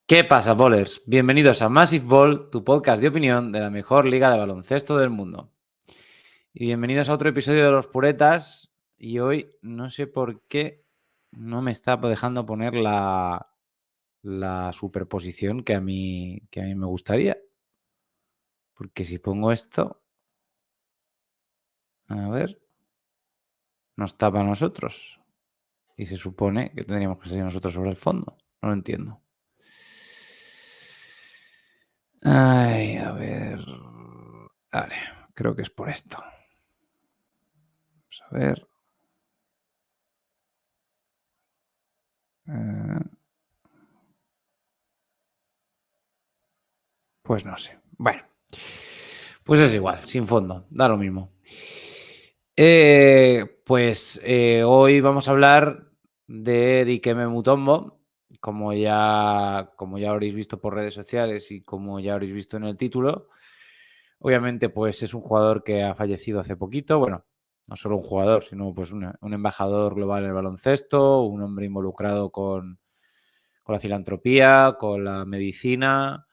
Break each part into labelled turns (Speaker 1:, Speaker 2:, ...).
Speaker 1: ¿Qué pasa, bowlers? Bienvenidos a Massive Ball, tu podcast de opinión de la mejor liga de baloncesto del mundo. Y bienvenidos a otro episodio de Los Puretas. Y hoy no sé por qué no me está dejando poner la superposición que a mí me gustaría. Porque si pongo esto, a ver, nos tapa a nosotros. Y se supone que tendríamos que salir nosotros sobre el fondo. No lo entiendo. Ay, a ver. Vale, creo que es por esto. Vamos a ver. Pues no sé. Bueno, pues es igual, sin fondo, da lo mismo. Hoy vamos a hablar de Dikembe Mutombo, como ya habréis visto por redes sociales y como ya habréis visto en el título. Obviamente, pues es un jugador que ha fallecido hace poquito. Bueno, no solo un jugador, sino pues un embajador global en el baloncesto, un hombre involucrado con la filantropía, con la medicina,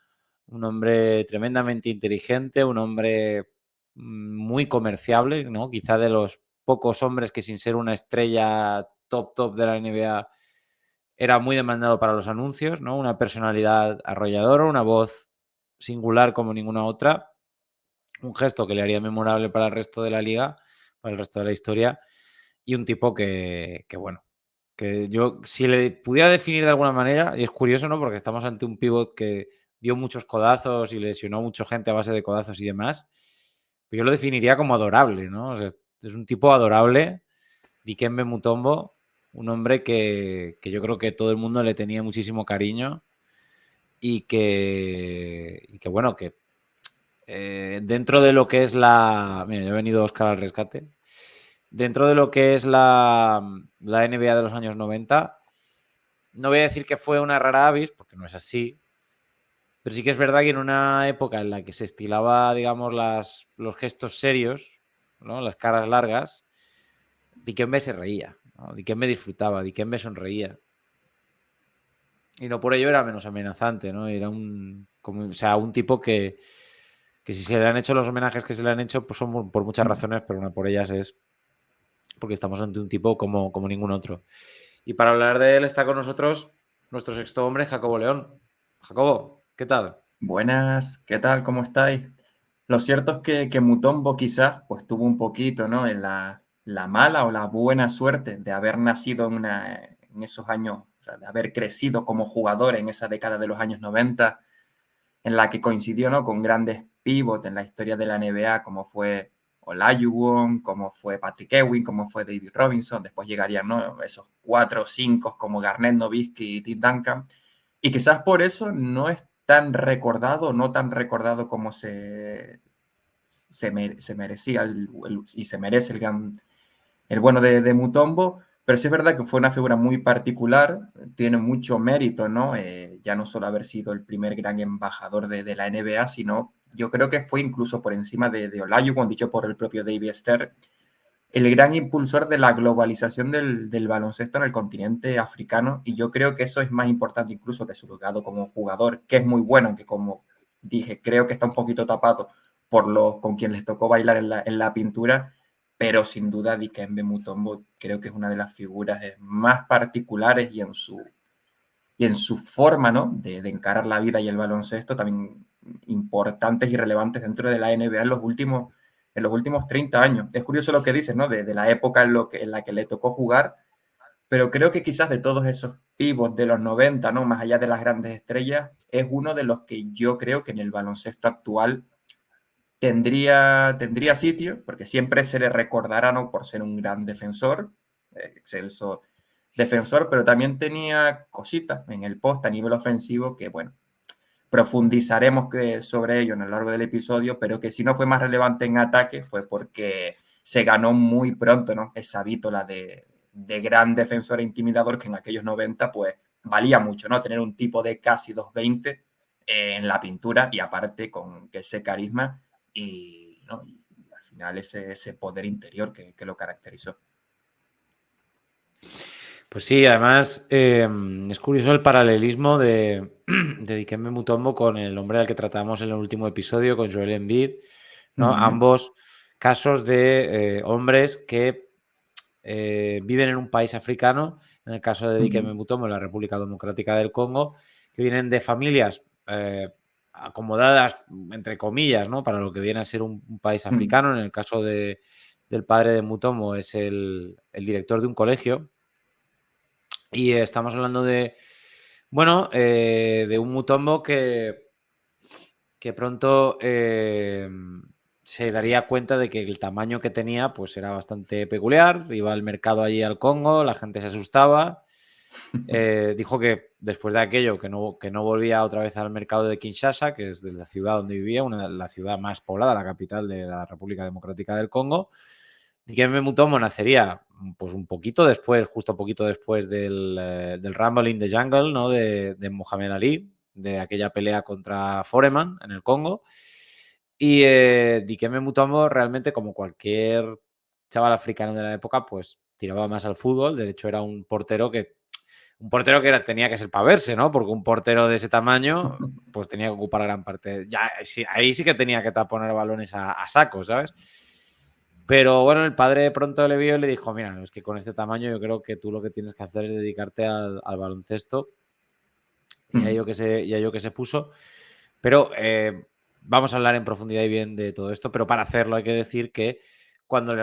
Speaker 1: un hombre tremendamente inteligente, un hombre muy comerciable, ¿no? Quizá de los pocos hombres que sin ser una estrella top de la NBA era muy demandado para los anuncios, ¿no? Una personalidad arrolladora, una voz singular como ninguna otra, un gesto que le haría memorable para el resto de la liga, para el resto de la historia, y un tipo que bueno, que yo, si le pudiera definir de alguna manera, y es curioso, ¿no? Porque estamos ante un pívot que dio muchos codazos y lesionó a mucha gente a base de codazos y demás. Pero yo lo definiría como adorable, ¿no? O sea, es un tipo adorable, Dikembe Mutombo, un hombre que yo creo que todo el mundo le tenía muchísimo cariño y que bueno, que dentro de lo que es la... Mira, ya ha venido Oscar al rescate. Dentro de lo que es la NBA de los años 90, no voy a decir que fue una rara avis, porque no es así, pero sí que es verdad que en una época en la que se estilaba, digamos, los gestos serios, ¿no? Las caras largas, Dikembe se reía, ¿no? Dikembe disfrutaba, Dikembe sonreía. Y no por ello era menos amenazante, ¿no? Era un tipo que si se le han hecho los homenajes que se le han hecho, pues son por muchas razones, pero una por ellas es porque estamos ante un tipo como ningún otro. Y para hablar de él está con nosotros nuestro sexto hombre, Jacobo León. Jacobo, ¿qué tal?
Speaker 2: Buenas, ¿qué tal? ¿Cómo estáis? Lo cierto es que Mutombo quizás pues tuvo un poquito, ¿no? En la mala o la buena suerte de haber nacido en esos años, o sea, de haber crecido como jugador en esa década de los años 90, en la que coincidió, ¿no? Con grandes pivots en la historia de la NBA, como fue Olajuwon, como fue Patrick Ewing, como fue David Robinson. Después llegarían, ¿no? Esos 4 o 5 como Garnett, Nowitzki y Tim Duncan. Y quizás por eso no es tan recordado, no tan recordado como se merecía y se merece el bueno de Mutombo, pero sí es verdad que fue una figura muy particular, tiene mucho mérito, ¿no? Ya no solo haber sido el primer gran embajador de la NBA, sino yo creo que fue incluso por encima de Olajuwon, dicho por el propio David Stern, el gran impulsor de la globalización del baloncesto en el continente africano, y yo creo que eso es más importante incluso que su legado como jugador, que es muy bueno, aunque como dije, creo que está un poquito tapado por los con quien les tocó bailar en la pintura, pero sin duda Dikembe Mutombo creo que es una de las figuras más particulares y en su forma, ¿no? de encarar la vida y el baloncesto, también importantes y relevantes dentro de la NBA en los últimos 30 años. Es curioso lo que dices, ¿no? De la época en la que le tocó jugar, pero creo que quizás de todos esos pivots de los 90, ¿no? Más allá de las grandes estrellas, es uno de los que yo creo que en el baloncesto actual tendría sitio, porque siempre se le recordará, ¿no? Por ser un gran defensor, excelso defensor, pero también tenía cositas en el post a nivel ofensivo que, bueno, profundizaremos sobre ello a lo largo del episodio, pero que si no fue más relevante en ataque fue porque se ganó muy pronto, ¿no? Esa vítola de gran defensor e intimidador que en aquellos 90 pues valía mucho, ¿no? Tener un tipo de casi 220 en la pintura y aparte con ese carisma y, ¿no? Y al final ese poder interior que lo caracterizó.
Speaker 1: Pues sí, además es curioso el paralelismo de, de Dikembe Mutombo con el hombre al que tratamos en el último episodio, con Joel Embiid, ¿no?
Speaker 2: Ujú,
Speaker 1: Ambos casos de hombres que viven en un país africano, en el caso de Dikembe
Speaker 2: ujú,
Speaker 1: Mutombo, en la República Democrática del Congo, que vienen de familias acomodadas, entre comillas, ¿no? Para lo que viene a ser un país
Speaker 2: ujú,
Speaker 1: africano. En el caso del padre de Mutombo es el director de un colegio. Y estamos hablando de, bueno, de un Mutombo que pronto se daría cuenta de que el tamaño que tenía pues era bastante peculiar. Iba al mercado allí al Congo, la gente se asustaba. Dijo que después de aquello que no volvía otra vez al mercado de Kinshasa, que es de la ciudad donde vivía, la ciudad más poblada, la capital de la República Democrática del Congo. Dikembe Mutombo nacería pues un poquito después, justo poquito después del Rumble in the Jungle, ¿no? De Muhammad Ali, de aquella pelea contra Foreman en el Congo. Y Dikembe Mutombo realmente, como cualquier chaval africano de la época, pues tiraba más al fútbol. De hecho, era tenía que ser para verse, ¿no? Porque un portero de ese tamaño, pues tenía que ocupar gran parte. Ya, sí, ahí sí que tenía que taponar balones a saco, ¿sabes? Pero bueno, el padre pronto le vio y le dijo, mira, es que con este tamaño yo creo que tú lo que tienes que hacer es dedicarte al baloncesto y a
Speaker 2: ujú.
Speaker 1: ello que se puso. Pero vamos a hablar en profundidad y bien de todo esto, pero para hacerlo hay que decir que cuando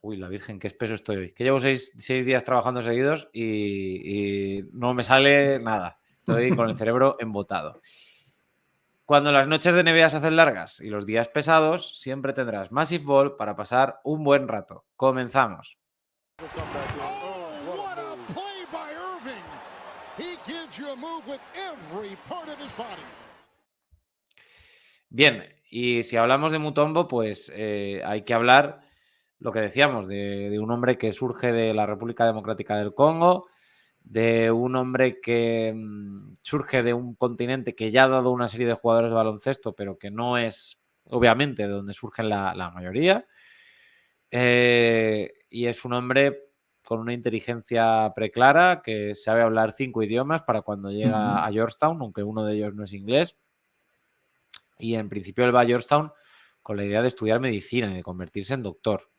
Speaker 1: Uy, la Virgen, qué espeso estoy hoy. Que llevo 6 días trabajando seguidos y no me sale nada. Estoy con el cerebro embotado. Cuando las noches de NBA se hacen largas y los días pesados, siempre tendrás Massive Ball para pasar un buen rato. Comenzamos.
Speaker 3: Oh, what a play by Irving. He gives you a move with every part of his body.
Speaker 1: Bien, y si hablamos de Mutombo, pues hay que hablar, lo que decíamos, de un hombre que surge de la República Democrática del Congo, de un hombre que surge de un continente que ya ha dado una serie de jugadores de baloncesto, pero que no es, obviamente, de donde surgen la mayoría. Y es un hombre con una inteligencia preclara, que sabe hablar 5 idiomas para cuando llega
Speaker 2: Ujú,
Speaker 1: a Georgetown, aunque uno de ellos no es inglés. Y en principio él va a Georgetown con la idea de estudiar medicina y de convertirse en doctor,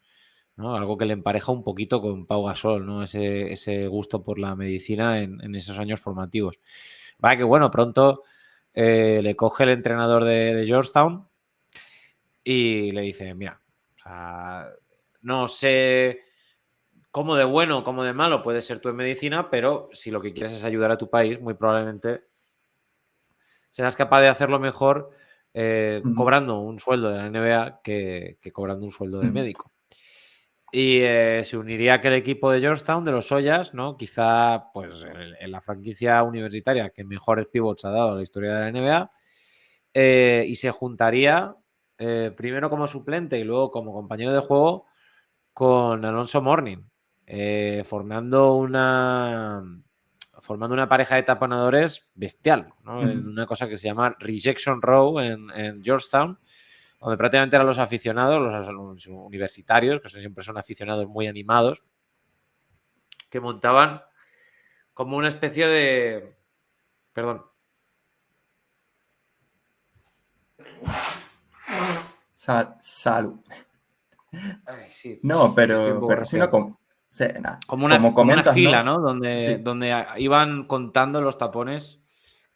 Speaker 1: ¿no? Algo que le empareja un poquito con Pau Gasol, ¿no? Ese gusto por la medicina en esos años formativos. Va que bueno, pronto le coge el entrenador de Georgetown y le dice, mira, o sea, no sé cómo de bueno, cómo de malo puede ser tú en medicina, pero si lo que quieres es ayudar a tu país, muy probablemente serás capaz de hacerlo mejor
Speaker 2: ujú,
Speaker 1: cobrando un sueldo de la NBA que cobrando un sueldo de
Speaker 2: ujú,
Speaker 1: médico. Y se uniría a aquel equipo de Georgetown, de los Hoyas, ¿no? Quizá pues en la franquicia universitaria que mejores pivots ha dado a la historia de la NBA. Y se juntaría primero como suplente y luego como compañero de juego con Alonso Mourning, eh, formando una formando una pareja de taponadores bestial, ¿no? En
Speaker 2: ujú.
Speaker 1: una cosa que se llama Rejection Row en Georgetown, donde prácticamente eran los aficionados, los universitarios, que siempre son aficionados muy animados, que montaban como una especie de... Perdón.
Speaker 2: Salud.
Speaker 1: Ay, sí,
Speaker 2: No,
Speaker 1: que estoy un poco
Speaker 2: pero si no,
Speaker 1: resfriado.
Speaker 2: como, nada,
Speaker 1: Como
Speaker 2: como
Speaker 1: como una
Speaker 2: comentas,
Speaker 1: fila,
Speaker 2: ¿no?
Speaker 1: ¿no? Donde,
Speaker 2: Sí,
Speaker 1: donde iban contando los tapones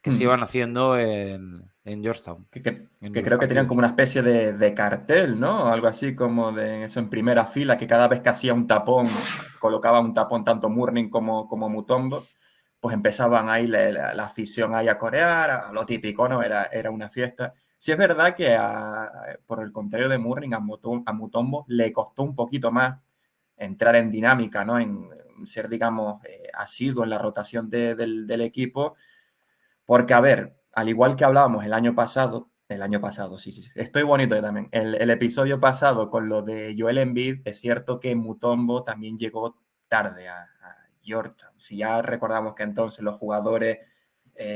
Speaker 1: que se
Speaker 2: ujú.
Speaker 1: iban haciendo en Georgetown,
Speaker 2: Que, que-
Speaker 1: en
Speaker 2: que
Speaker 1: los
Speaker 2: creo que tenían como
Speaker 1: partidos.
Speaker 2: una especie de cartel, ¿no? Algo así como de eso en primera fila, que cada vez que hacía un tapón, colocaba un tapón tanto Murning como Mutombo, pues empezaban ahí la afición ahí a corear, a lo típico, ¿no? Era una fiesta. Sí es verdad que por el contrario de Murning, a Mutombo le costó un poquito más entrar en dinámica, ¿no? En ser, digamos, asiduo en la rotación del equipo porque, a ver, al igual que hablábamos el año pasado, sí, sí, sí, estoy bonito yo también. El episodio pasado con lo de Joel Embiid, es cierto que Mutombo también llegó tarde a Georgetown. Si ya recordamos que entonces los jugadores,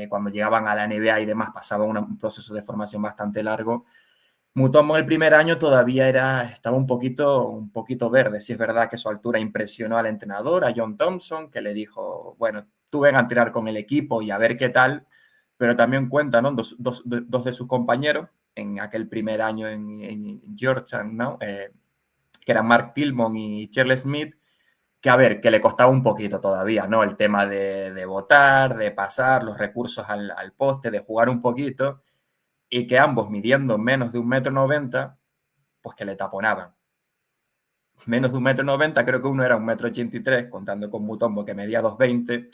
Speaker 2: cuando llegaban a la NBA y demás, pasaban un proceso de formación bastante largo, Mutombo en el primer año todavía estaba un poquito verde. Sí es verdad que su altura impresionó al entrenador, a John Thompson, que le dijo, bueno, tú ven a entrenar con el equipo y a ver qué tal, pero también cuenta, ¿no? Dos de sus compañeros en aquel primer año en Georgetown, ¿no? Que eran Mark Tillman y Charles Smith, que a ver, que le costaba un poquito todavía, ¿no? El tema de botar, de pasar los recursos al poste, de jugar un poquito, y que ambos midiendo menos de 1,90 m, pues que le taponaban. Menos de 1,90 m, creo que uno era 1,83 m, contando con Mutombo que medía 2,20.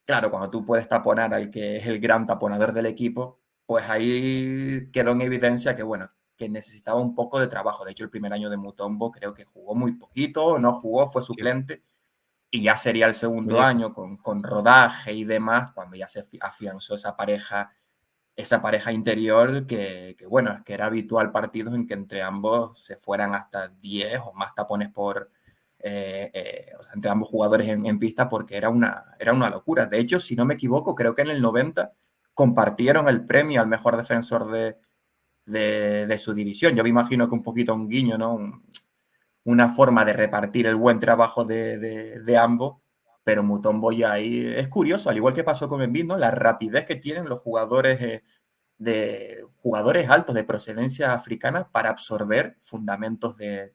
Speaker 2: Claro, cuando tú puedes taponar al que es el gran taponador del equipo, pues ahí quedó en evidencia que, bueno, que necesitaba un poco de trabajo. De hecho, el primer año de Mutombo creo que jugó muy poquito, no jugó, fue
Speaker 1: Sí.
Speaker 2: suplente, y ya sería el segundo
Speaker 1: Oye,
Speaker 2: año con rodaje y demás, cuando ya se afianzó esa pareja interior bueno, que era habitual partidos en que entre ambos se fueran hasta 10 o más tapones o sea, entre ambos jugadores en pista, porque era una locura. De hecho, si no me equivoco, creo que en el 90 compartieron el premio al mejor defensor de su división. Yo me imagino que un poquito un guiño, ¿no? Una forma de repartir el buen trabajo de ambos, pero Mutombo ya ahí es curioso, al igual que pasó con Embiid, ¿no? La rapidez que tienen los jugadores de jugadores altos de procedencia africana para absorber fundamentos de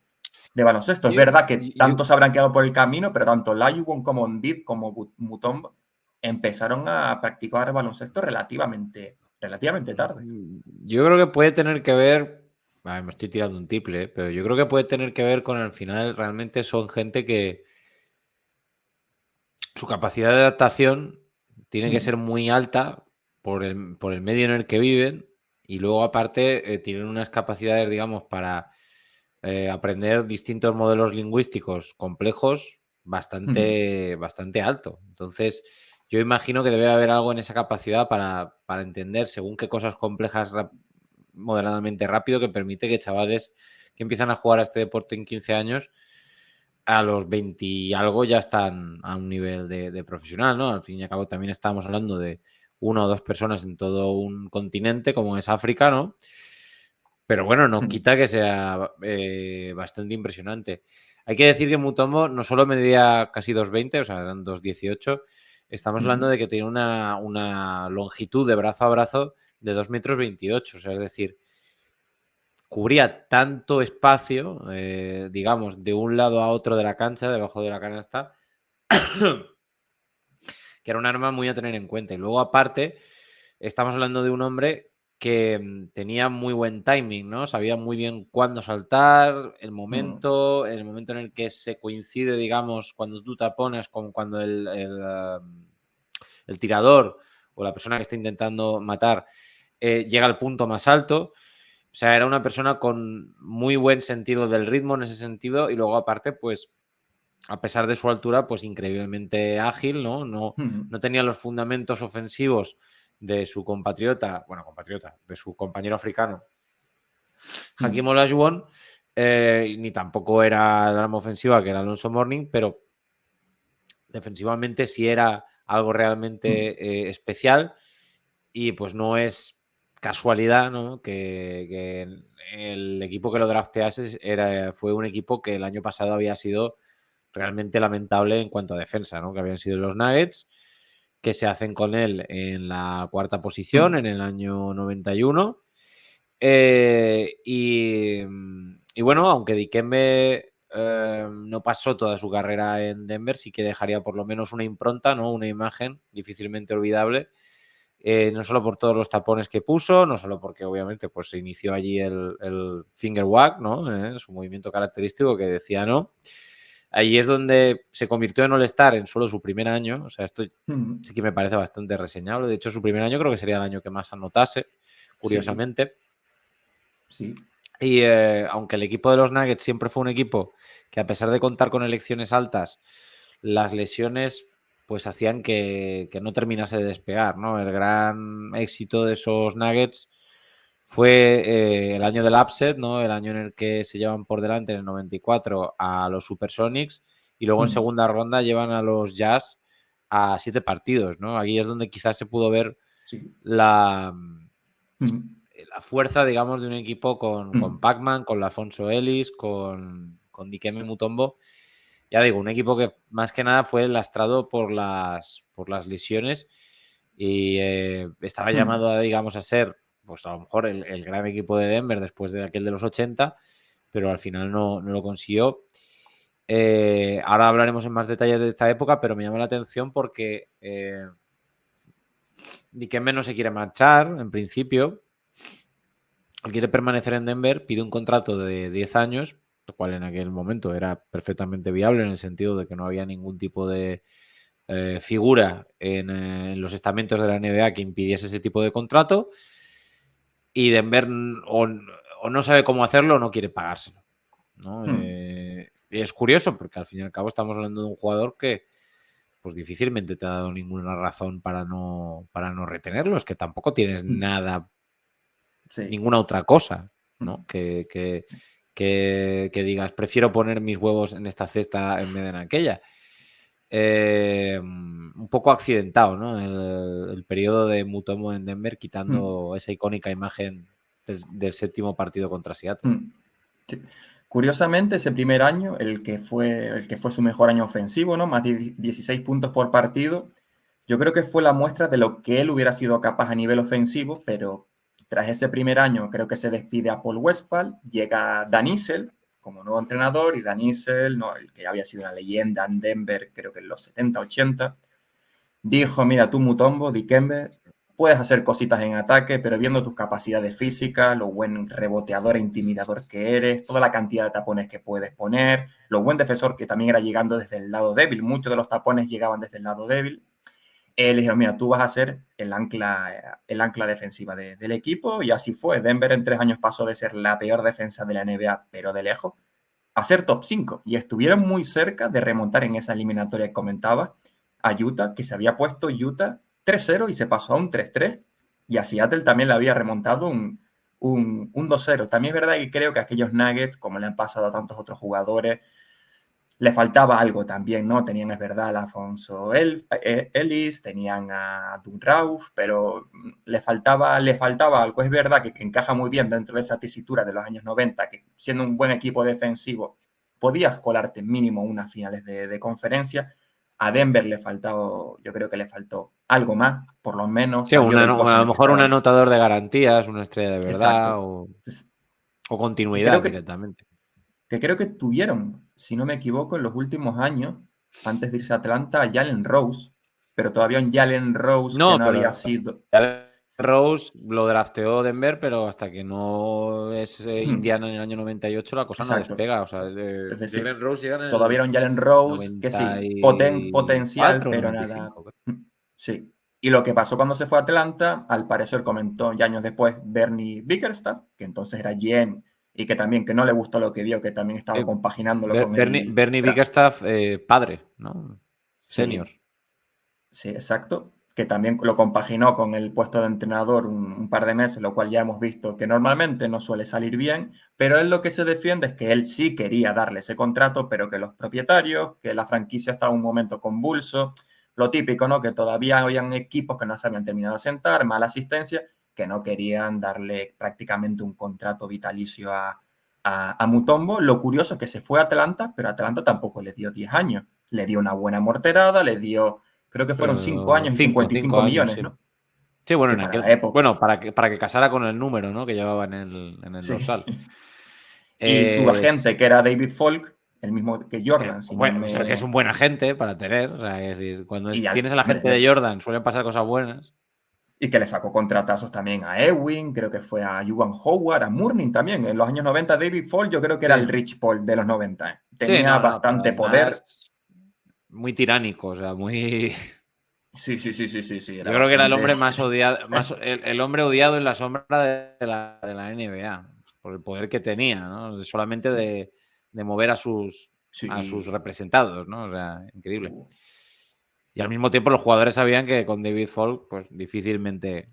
Speaker 2: baloncesto. Es
Speaker 1: yo,
Speaker 2: verdad que
Speaker 1: yo-
Speaker 2: tantos habrán quedado por el camino, pero tanto Layuwon como Embiid como Mutombo empezaron a practicar baloncesto relativamente tarde.
Speaker 1: yo creo que puede tener que ver, me estoy tirando un triple, pero yo creo que puede tener que ver con al final realmente son gente que su capacidad de adaptación tiene que ser muy alta por el medio en el que viven y luego aparte tienen unas capacidades, digamos, para aprender distintos modelos lingüísticos complejos bastante alto. Entonces, yo imagino que debe haber algo en esa capacidad para entender según qué cosas complejas moderadamente rápido que permite que chavales que empiezan a jugar a este deporte en 15 años a los 20 y algo ya están a un nivel de profesional, ¿no? Al fin y al cabo también estamos hablando de una o dos personas en todo un continente como es África, ¿no? Pero bueno, no quita que sea bastante impresionante. Hay que decir que Mutombo no solo medía casi 2,20, o sea, eran 2,18. Estamos hablando de que tiene una longitud de brazo a brazo de 2,28 m. O sea, es decir, cubría tanto espacio, digamos, de un lado a otro de la cancha, debajo de la canasta, que era un arma muy a tener en cuenta. Y luego, aparte, estamos hablando de un hombre que tenía muy buen timing, ¿no? Sabía muy bien cuándo saltar, el momento en el que se coincide, digamos, cuando tú tapones con cuando el tirador o la persona que está intentando matar llega al punto más alto. O sea, era una persona con muy buen sentido del ritmo en ese sentido y luego aparte, pues, a pesar de su altura, pues increíblemente ágil, ¿no? No tenía los fundamentos ofensivos de su compatriota, de su compañero africano, Hakeem Olajuwon, ni tampoco era la arma ofensiva que era Alonso Mourning, pero defensivamente sí era algo realmente especial y pues no es casualidad, ¿no? Que el equipo que lo draftease fue un equipo que el año pasado había sido realmente lamentable en cuanto a defensa, ¿no? Que habían sido los Nuggets, que se hacen con él en la cuarta posición en el año 91. Y bueno, aunque Dikembe no pasó toda su carrera en Denver, sí que dejaría por lo menos una impronta, ¿no? Una imagen difícilmente olvidable. No solo por todos los tapones que puso, no solo porque obviamente pues, se inició allí el finger wag, ¿no? Su movimiento característico que decía no. Ahí es donde se convirtió en All-Star en solo su primer año. O sea, esto sí que me parece bastante reseñable. De hecho, su primer año creo que sería el año que más anotase,
Speaker 2: Sí,
Speaker 1: curiosamente.
Speaker 2: sí.
Speaker 1: Y aunque el equipo de los Nuggets siempre fue un equipo que a pesar de contar con elecciones altas, las lesiones pues hacían que no terminase de despegar, ¿no? El gran éxito de esos Nuggets fue el año del upset, ¿no? El año en el que se llevan por delante en el 94 a los Supersonics y luego en segunda ronda llevan a los Jazz a 7 partidos, ¿no? Aquí es donde quizás se pudo ver
Speaker 2: Sí.
Speaker 1: la, la fuerza, digamos, de un equipo con Pac-Man, con Alfonso Ellis, con Dikembe Mutombo. Ya digo, un equipo que más que nada fue lastrado por las lesiones y estaba llamado a, digamos, a ser, pues a lo mejor el gran equipo de Denver después de aquel de los 80, pero al final no lo consiguió. Ahora hablaremos en más detalles de esta época, pero me llama la atención porque Dikembe no se quiere marchar, en principio. Él quiere permanecer en Denver, pide un contrato de 10 años, lo cual en aquel momento era perfectamente viable en el sentido de que no había ningún tipo de figura en los estamentos de la NBA que impidiese ese tipo de contrato. Y Denver o no sabe cómo hacerlo o no quiere pagárselo, ¿no? Y es curioso porque al fin y al cabo estamos hablando de un jugador que pues difícilmente te ha dado ninguna razón para no retenerlo. Es que tampoco tienes nada, ninguna otra cosa, ¿no? Que digas, prefiero poner mis huevos en esta cesta en vez de en aquella. Un poco accidentado, ¿no? El periodo de Mutombo en Denver, quitando esa icónica imagen del séptimo partido contra Seattle.
Speaker 2: Sí. Curiosamente, ese primer año, el que fue su mejor año ofensivo, ¿no? Más de 16 puntos por partido, yo creo que fue la muestra de lo que él hubiera sido capaz a nivel ofensivo, pero tras ese primer año creo que se despide a Paul Westphal, llega Dan Issel como nuevo entrenador, y Dan Issel, ¿no? El que había sido una leyenda en Denver, creo que en los 70, 80, dijo, mira, tú Mutombo, Dikembe, puedes hacer cositas en ataque, pero viendo tus capacidades físicas, lo buen reboteador e intimidador que eres, toda la cantidad de tapones que puedes poner, lo buen defensor que también era llegando desde el lado débil, muchos de los tapones llegaban desde el lado débil. Le dijeron, mira, tú vas a ser el ancla defensiva del equipo, y así fue. Denver en 3 años pasó de ser la peor defensa de la NBA, pero de lejos, a ser top 5, y estuvieron muy cerca de remontar en esa eliminatoria que comentaba a Utah, que se había puesto Utah 3-0 y se pasó a un 3-3, y a Seattle también le había remontado un 2-0. También es verdad que creo que aquellos Nuggets, como le han pasado a tantos otros jugadores, le faltaba algo también, ¿no? Tenían, es verdad, a Alfonso Ellis, tenían a Dun Rauf, pero le faltaba algo. Es verdad que encaja muy bien dentro de esa tesitura de los años 90, que siendo un buen equipo defensivo podías colarte mínimo unas finales de conferencia. A Denver yo creo que le faltó algo más, por lo menos.
Speaker 1: Sí,
Speaker 2: Salió del pozo
Speaker 1: a
Speaker 2: en
Speaker 1: lo
Speaker 2: el que
Speaker 1: mejor un
Speaker 2: estaba.
Speaker 1: anotador de garantías, una estrella de verdad
Speaker 2: Exacto.
Speaker 1: o
Speaker 2: Que
Speaker 1: continuidad
Speaker 2: creo que,
Speaker 1: directamente.
Speaker 2: que creo que tuvieron, si no me equivoco, en los últimos años, antes de irse a Atlanta, a Jalen Rose, pero todavía un Jalen Rose que
Speaker 1: No,
Speaker 2: no había
Speaker 1: pero
Speaker 2: sido...
Speaker 1: Rose lo drafteó Denver, pero hasta que no es Indiana en el año 98 la cosa no
Speaker 2: Exacto.
Speaker 1: despega. O sea,
Speaker 2: Es decir,
Speaker 1: Jalen Rose llega en
Speaker 2: todavía
Speaker 1: el
Speaker 2: era un Jalen Rose que sí, potencial,
Speaker 1: 94 o
Speaker 2: pero nada...
Speaker 1: 95.
Speaker 2: Sí. Y lo que pasó cuando se fue a Atlanta, al parecer comentó ya años después Bernie Bickerstaff, que entonces era GM, y que también que no le gustó lo que vio, que también estaba compaginándolo con el...
Speaker 1: Bernie Bickerstaff, padre, ¿no? Senior.
Speaker 2: Sí, sí, exacto. Que también lo compaginó con el puesto de entrenador un par de meses, lo cual ya hemos visto que normalmente no suele salir bien, pero él lo que se defiende es que él sí quería darle ese contrato, pero que los propietarios, que la franquicia estaba en un momento convulso, lo típico, ¿no? Que todavía habían equipos que no se habían terminado de sentar, mala asistencia, que no querían darle prácticamente un contrato vitalicio a Mutombo. Lo curioso es que se fue a Atlanta, pero Atlanta tampoco le dio 10 años. Le dio una buena morterada, le dio... Creo que fueron 5 años y
Speaker 1: 5
Speaker 2: 55
Speaker 1: años,
Speaker 2: millones,
Speaker 1: sí.
Speaker 2: ¿no?
Speaker 1: Sí, bueno,
Speaker 2: Que para la época.
Speaker 1: bueno, para que casara con el número, ¿no? Que llevaba en el
Speaker 2: Sí.
Speaker 1: dorsal.
Speaker 2: Y su agente, que era David Falk, el mismo que Jordan, si no
Speaker 1: Bueno, o sea, que es
Speaker 2: me...
Speaker 1: un buen agente para tener. O sea, es decir, cuando
Speaker 2: Y,
Speaker 1: tienes el agente de Jordan, suelen pasar cosas buenas.
Speaker 2: y que le sacó contratazos también a Ewing, creo que fue a Juwan Howard, a Murning también. En los años 90, David Falk yo creo que era
Speaker 1: Sí.
Speaker 2: el Rich Paul de los 90.
Speaker 1: Sí,
Speaker 2: Tenía
Speaker 1: no, pero
Speaker 2: bastante poder.
Speaker 1: además muy tiránico, o sea, muy...
Speaker 2: Sí, era
Speaker 1: Yo creo que era el
Speaker 2: bastante...
Speaker 1: hombre más odiado, el hombre odiado en la sombra de la NBA, por el poder que tenía, ¿no? Solamente de mover a sus
Speaker 2: Sí.
Speaker 1: representados, ¿no? O sea, increíble. Y al mismo tiempo los jugadores sabían que con David Falk, pues difícilmente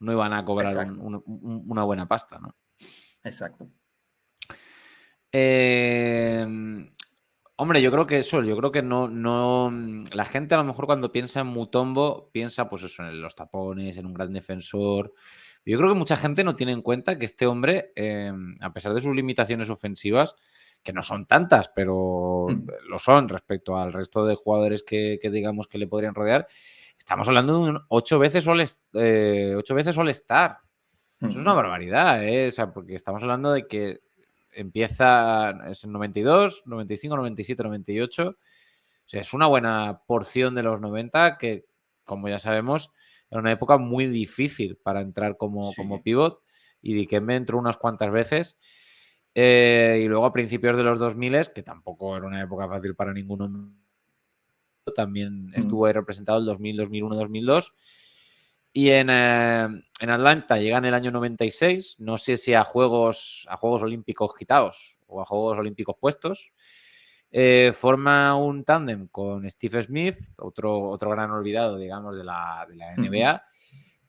Speaker 1: no iban a cobrar
Speaker 2: Exacto.
Speaker 1: una buena pasta, ¿no?
Speaker 2: Exacto.
Speaker 1: Hombre, yo creo que no. La gente a lo mejor cuando piensa en Mutombo, piensa pues eso, en los tapones, en un gran defensor. Yo creo que mucha gente no tiene en cuenta que este hombre, a pesar de sus limitaciones ofensivas, que no son tantas, pero lo son respecto al resto de jugadores que digamos que le podrían rodear, estamos hablando de un 8 veces All-Star. Eso es una barbaridad, ¿eh? O sea, porque estamos hablando de que empieza es en 92, 95, 97, 98. O sea, es una buena porción de los 90 que, como ya sabemos, era una época muy difícil para entrar como
Speaker 2: Sí.
Speaker 1: pivot, y Dikembe entró unas cuantas veces. Y luego a principios de los 2000, que tampoco era una época fácil para ninguno, también estuvo ahí representado el 2000, 2001, 2002. Y en Atlanta llega en el año 96, no sé si a Juegos Olímpicos quitados o a Juegos Olímpicos puestos. Forma un tándem con Steve Smith, otro gran olvidado, digamos, de la NBA.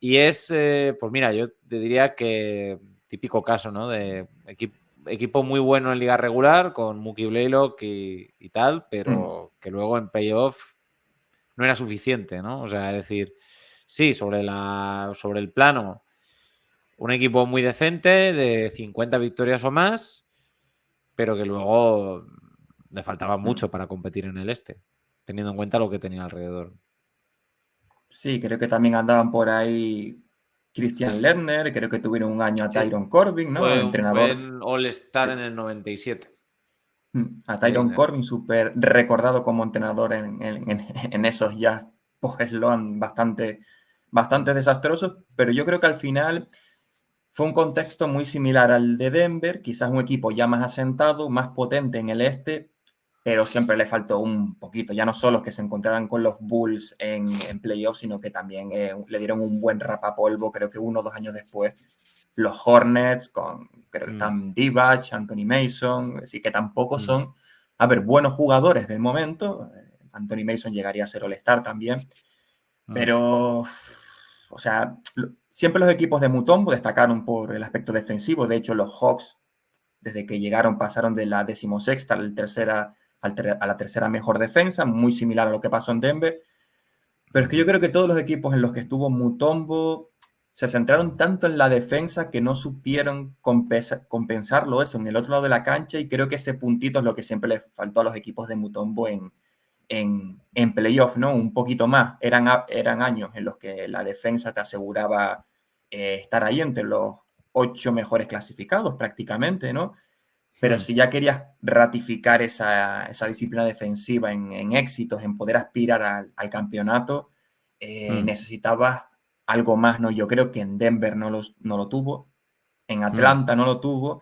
Speaker 1: Y es, pues mira, yo te diría que típico caso, ¿no? De equipo muy bueno en liga regular, con Mookie Blaylock y tal, pero que luego en playoff no era suficiente, ¿no? O sea, es decir, sí, sobre el plano, un equipo muy decente, de 50 victorias o más, pero que luego le faltaba mucho para competir en el este, teniendo en cuenta lo que tenía alrededor.
Speaker 2: Sí, creo que también andaban por ahí Christian Lerner, creo que tuvieron un año a
Speaker 1: Sí,
Speaker 2: Tyron Corbin, ¿no?
Speaker 1: fue
Speaker 2: Entrenador.
Speaker 1: en All-Star en el 97.
Speaker 2: A Tyron
Speaker 1: Lerner.
Speaker 2: Corbin, súper recordado como entrenador en esos Jazz post-Sloan bastante desastrosos, pero yo creo que al final fue un contexto muy similar al de Denver, quizás un equipo ya más asentado, más potente en el este, pero siempre le faltó un poquito, ya no solo que se encontraran con los Bulls en playoffs, sino que también le dieron un buen rapapolvo, creo que 1 o 2 años después, los Hornets, creo que están Divac, Anthony Mason, así que tampoco son, a ver, buenos jugadores del momento. Anthony Mason llegaría a ser All-Star también, pero, o sea, siempre los equipos de Mutombo destacaron por el aspecto defensivo. De hecho, los Hawks, desde que llegaron, pasaron de la 16ª a la tercera mejor defensa, muy similar a lo que pasó en Denver. Pero es que yo creo que todos los equipos en los que estuvo Mutombo se centraron tanto en la defensa que no supieron compensarlo eso en el otro lado de la cancha, y creo que ese puntito es lo que siempre les faltó a los equipos de Mutombo en playoff, ¿no? Un poquito más. Eran años en los que la defensa te aseguraba estar ahí entre los 8 mejores clasificados prácticamente, ¿no? Pero si ya querías ratificar esa disciplina defensiva en éxitos, en poder aspirar al campeonato, necesitabas algo más, ¿no? Yo creo que en Denver no lo tuvo, en Atlanta no lo tuvo,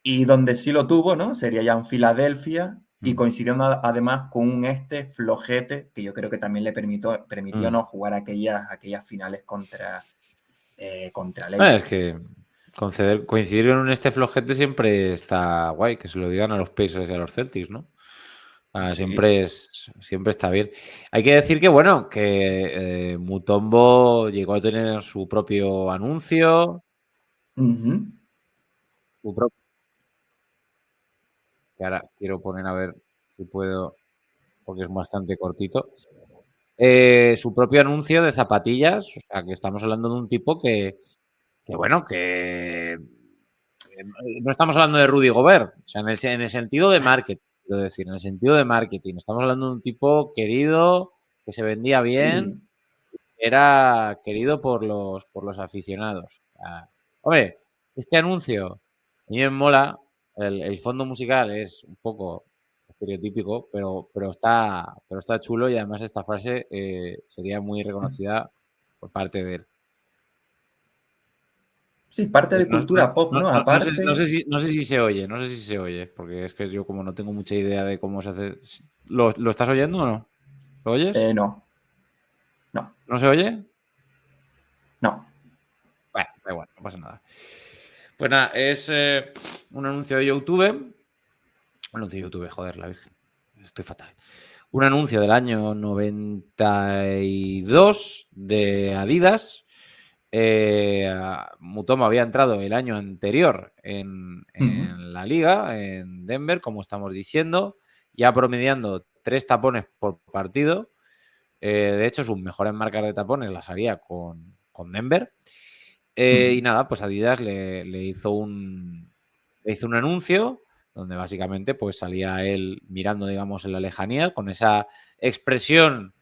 Speaker 2: y donde sí lo tuvo, ¿no? Sería ya en Filadelfia, y coincidiendo además con un flojete, que yo creo que también le permitió no jugar aquellas finales contra
Speaker 1: Es
Speaker 2: Lakers.
Speaker 1: que coincidir en un flojete siempre está guay, que se lo digan a los Pacers y a los Celtics, ¿no?
Speaker 2: Sí.
Speaker 1: Siempre está bien. Hay que decir que, bueno, que Mutombo llegó a tener su propio anuncio, su propio, que ahora quiero poner a ver si puedo, porque es bastante cortito. Su propio anuncio de zapatillas, o sea, que estamos hablando de un tipo que bueno, que no estamos hablando de Rudy Gobert, o sea, en el sentido de marketing, quiero decir, en el sentido de marketing. Estamos hablando de un tipo querido, que se vendía bien,
Speaker 2: Sí.
Speaker 1: era querido por los aficionados. O sea, hombre, este anuncio, a mí me mola, el fondo musical es un poco estereotípico, pero está chulo, y además esta frase sería muy reconocida por parte de él.
Speaker 2: Sí, parte de
Speaker 1: No,
Speaker 2: cultura pop, ¿no? Aparte.
Speaker 1: no sé si se oye, porque es que yo como no tengo mucha idea de cómo se hace. ¿Lo estás oyendo o no? ¿Lo oyes?
Speaker 2: No, no,
Speaker 1: ¿No se oye?
Speaker 2: no.
Speaker 1: Bueno, da igual, no pasa nada. Pues nada, es un anuncio de YouTube. Un anuncio de YouTube, joder, la virgen. Estoy fatal. Un anuncio del año 92 de Adidas. Mutombo había entrado el año anterior en la liga, en Denver, como estamos diciendo, ya promediando 3 tapones por partido. De hecho, sus mejores marcas de tapones las haría con Denver. Y nada, pues Adidas le hizo un anuncio donde básicamente pues salía él mirando, digamos, en la lejanía con esa expresión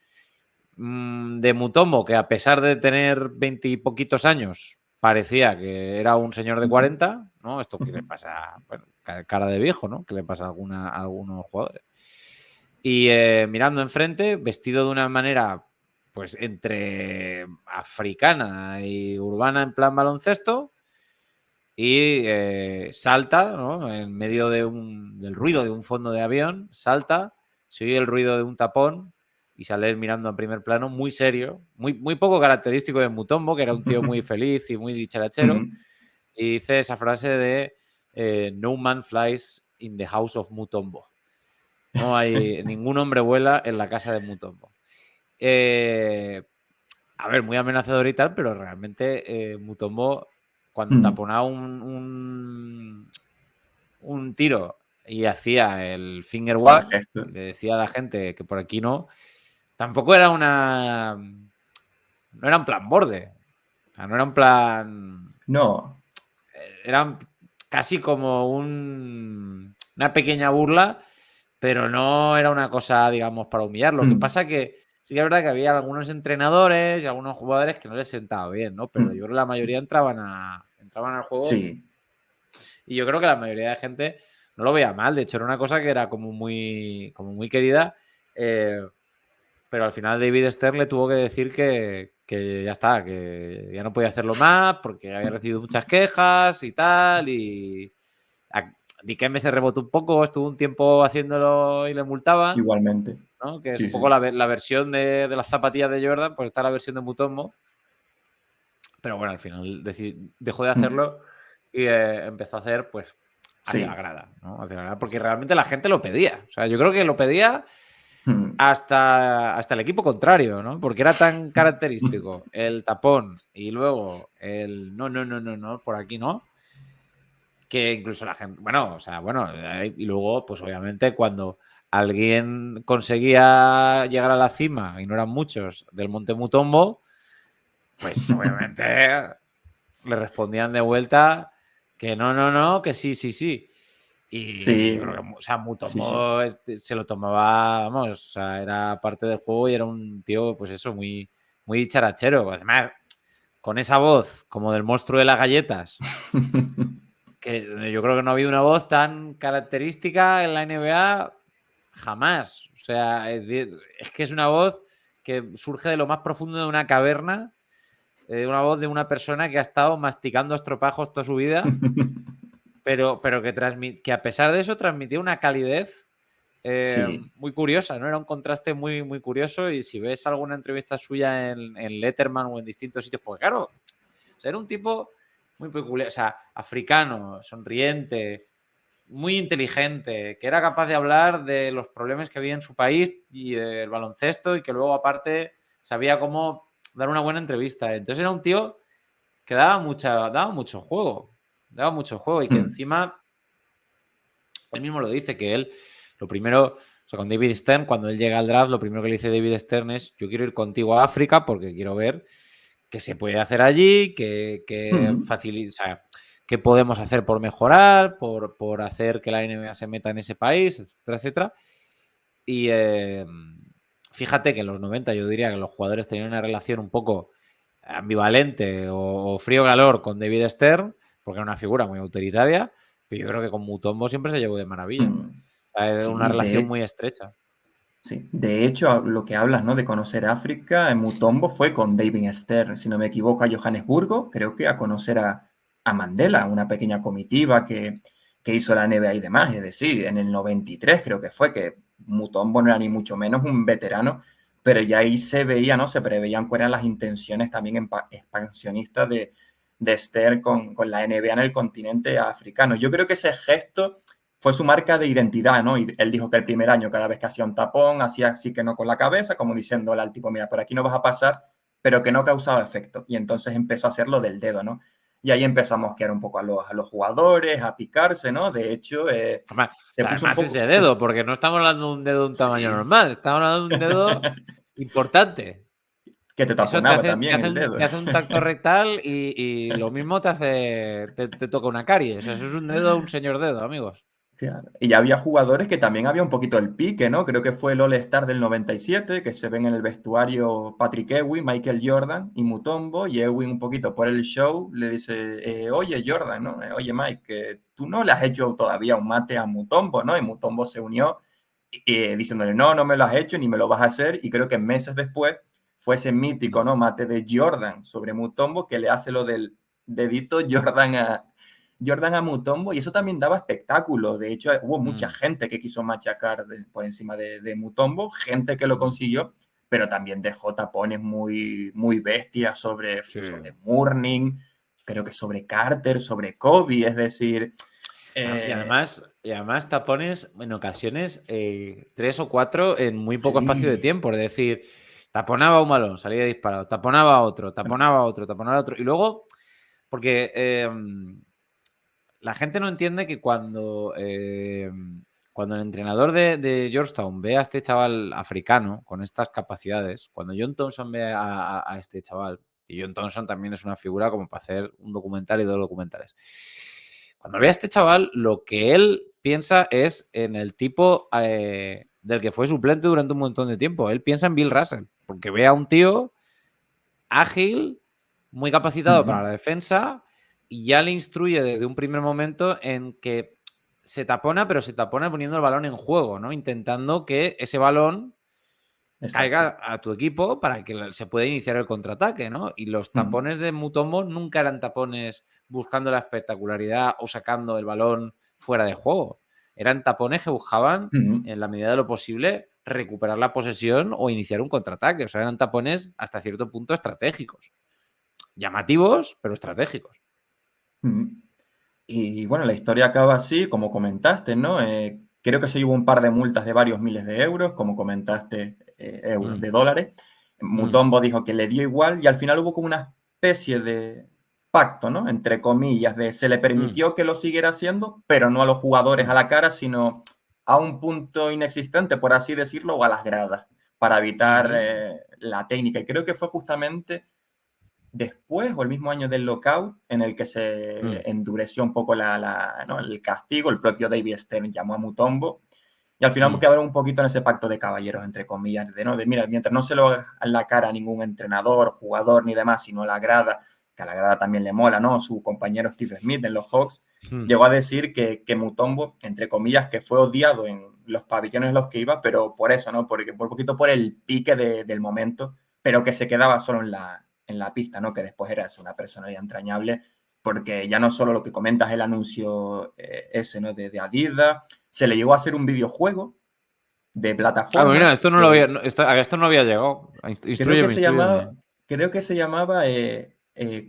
Speaker 1: de Mutombo, que a pesar de tener 20 y poquitos años, parecía que era un señor de 40, ¿no? Esto que le pasa, bueno, cara de viejo, ¿no? Que le pasa a algunos jugadores. Y mirando enfrente, vestido de una manera, pues, entre africana y urbana en plan baloncesto, y salta, ¿no? En medio del ruido de un fondo de avión, salta, se oye el ruido de un tapón y sale mirando en primer plano, muy serio, muy poco característico de Mutombo, que era un tío muy feliz y muy dicharachero, y dice esa frase de no man flies in the house of Mutombo. No hay ningún hombre vuela en la casa de Mutombo. A ver, muy amenazador y tal, pero realmente Mutombo, cuando taponaba un tiro y hacía el finger wag, le decía a la gente que por aquí no, tampoco era no era un plan borde. O sea, no era un plan.
Speaker 2: No.
Speaker 1: Era casi como una pequeña burla, pero no era una cosa, digamos, para humillar. Lo que pasa que sí que es verdad que había algunos entrenadores y algunos jugadores que no les sentaba bien, ¿no? Pero yo creo que la mayoría entraban al juego.
Speaker 2: Sí.
Speaker 1: Y yo creo que la mayoría de gente no lo veía mal. De hecho, era una cosa que era como muy querida. Pero al final David Stern le tuvo que decir que ya está, que ya no podía hacerlo más porque había recibido muchas quejas y tal. Y Dikembe se rebotó un poco, estuvo un tiempo haciendo y le multaban.
Speaker 2: Igualmente.
Speaker 1: ¿No? Que es un poco la versión de las zapatillas de Jordan, pues está la versión de Mutombo. Pero bueno, al final dejó de hacerlo y empezó a hacer, pues, hacia la grada, ¿no? Hacia la grada, porque realmente la gente lo pedía. O sea, yo creo que lo pedía hasta el equipo contrario, ¿no? Porque era tan característico el tapón y luego el no, por aquí no, que incluso la gente, y luego, pues obviamente cuando alguien conseguía llegar a la cima, y no eran muchos, del Monte Mutombo, pues obviamente le respondían de vuelta que no, que sí. Y yo creo que, o sea, Mutombo se lo tomaba, vamos, o sea, era parte del juego y era un tío, pues eso, muy dicharachero. Además, con esa voz como del monstruo de las galletas, que yo creo que no ha habido una voz tan característica en la NBA jamás. O sea, es que es una voz que surge de lo más profundo de una caverna, una voz de una persona que ha estado masticando estropajos toda su vida, pero que a pesar de eso transmitía una calidez muy curiosa, ¿no? Era un contraste muy, muy curioso, y si ves alguna entrevista suya en Letterman o en distintos sitios, pues claro, o sea, era un tipo muy peculiar, o sea, africano, sonriente, muy inteligente, que era capaz de hablar de los problemas que había en su país y del baloncesto, y que luego aparte sabía cómo dar una buena entrevista. Entonces era un tío que daba mucho juego y que encima él mismo lo dice, que él lo primero, o sea, con David Stern, cuando él llega al draft, lo primero que le dice David Stern es: yo quiero ir contigo a África porque quiero ver qué se puede hacer allí, qué podemos hacer por mejorar, por hacer que la NBA se meta en ese país, etcétera, etcétera. Y fíjate que en los 90 yo diría que los jugadores tenían una relación un poco ambivalente o frío-calor con David Stern, porque era una figura muy autoritaria, pero yo creo que con Mutombo siempre se llevó de maravilla. Era una relación muy estrecha.
Speaker 2: Sí, de hecho, lo que hablas, ¿no? De conocer África, en Mutombo fue con David Stern, si no me equivoco, a Johannesburgo, creo que a conocer a Mandela, una pequeña comitiva que hizo la NBA y demás. Es decir, en el 93 creo que fue, que Mutombo no era ni mucho menos un veterano, pero ya ahí se veía, ¿no? Se preveían cuáles eran las intenciones también expansionistas de Stern con la NBA en el continente africano. Yo creo que ese gesto fue su marca de identidad, ¿no? Y él dijo que el primer año, cada vez que hacía un tapón, hacía así que no con la cabeza, como diciéndole al tipo: mira, por aquí no vas a pasar, pero que no causaba efecto. Y entonces empezó a hacerlo del dedo, ¿no? Y ahí empezó a mosquear un poco a los jugadores, a picarse, ¿no? De hecho, se puso un poco...
Speaker 1: ese dedo, porque no estamos hablando de un dedo de un tamaño normal, estamos hablando de un dedo importante.
Speaker 2: Que te
Speaker 1: Eso
Speaker 2: taponaba también el dedo.
Speaker 1: te hace un tacto rectal y lo mismo te toca una caries. Eso es un dedo, un señor dedo, amigos.
Speaker 2: Claro. Y ya había jugadores que también había un poquito el pique, ¿no? Creo que fue el All-Star del 97, que se ven en el vestuario Patrick Ewing, Michael Jordan y Mutombo, y Ewing un poquito por el show le dice, oye Jordan, ¿no? Oye Mike, que tú no le has hecho todavía un mate a Mutombo, ¿no? Y Mutombo se unió diciéndole, no, no me lo has hecho ni me lo vas a hacer, y creo que meses después fue ese mítico, ¿no? Mate de Jordan sobre Mutombo que le hace lo del dedito Jordan a Mutombo, y eso también daba espectáculo. De hecho, hubo mucha gente que quiso machacar por encima de Mutombo, gente que lo consiguió, pero también dejó tapones muy, muy bestias sobre Mourning, creo que sobre Carter, sobre Kobe, es decir...
Speaker 1: Y además tapones en ocasiones 3 o 4 en muy poco espacio de
Speaker 2: sí.
Speaker 1: tiempo. Es decir, taponaba un balón, salía disparado, taponaba otro, taponaba otro, taponaba otro. Y luego, porque la gente no entiende que cuando el entrenador de Georgetown ve a este chaval africano con estas capacidades, cuando John Thompson ve a este chaval, y John Thompson también es una figura como para hacer un documental y 2 documentales. Cuando ve a este chaval, lo que él piensa es en el tipo del que fue suplente durante un montón de tiempo. Él piensa en Bill Russell, porque ve a un tío ágil, muy capacitado para la defensa, y ya le instruye desde un primer momento en que se tapona, pero se tapona poniendo el balón en juego, ¿no? Intentando que ese balón caiga a tu equipo para que se pueda iniciar el contraataque, ¿no? Y los tapones de Mutombo nunca eran tapones buscando la espectacularidad o sacando el balón fuera de juego. Eran tapones que buscaban, en la medida de lo posible, recuperar la posesión o iniciar un contraataque. O sea, eran tapones hasta cierto punto estratégicos. Llamativos, pero estratégicos.
Speaker 2: Y bueno, la historia acaba así, como comentaste, ¿no? Creo que se llevó un par de multas de varios miles de euros, como comentaste, euros, de dólares. Mutombo dijo que le dio igual y al final hubo como una especie de pacto, ¿no? Entre comillas, de se le permitió que lo siguiera haciendo, pero no a los jugadores a la cara, sino a un punto inexistente, por así decirlo, o a las gradas, para evitar la técnica. Y creo que fue justamente después o el mismo año del lockout en el que se endureció un poco ¿no? el castigo. El propio David Stern llamó a Mutombo y al final quedaron un poquito en ese pacto de caballeros, entre comillas, de, ¿no? de mira, mientras no se lo haga en la cara a ningún entrenador, jugador ni demás, sino a la grada, que a la grada también le mola, ¿no? Su compañero Steve Smith en los Hawks llegó a decir que Mutombo, entre comillas, que fue odiado en los pabellones en los que iba, pero por eso, ¿no? Porque por poquito por el pique del momento, pero que se quedaba solo en la pista, ¿no? Que después era una personalidad entrañable, porque ya no solo lo que comentas el anuncio ese, ¿no? De Adidas, se le llegó a hacer un videojuego de plataforma.
Speaker 1: Mira, esto no había llegado. Instrúyeme.
Speaker 2: Creo que se llamaba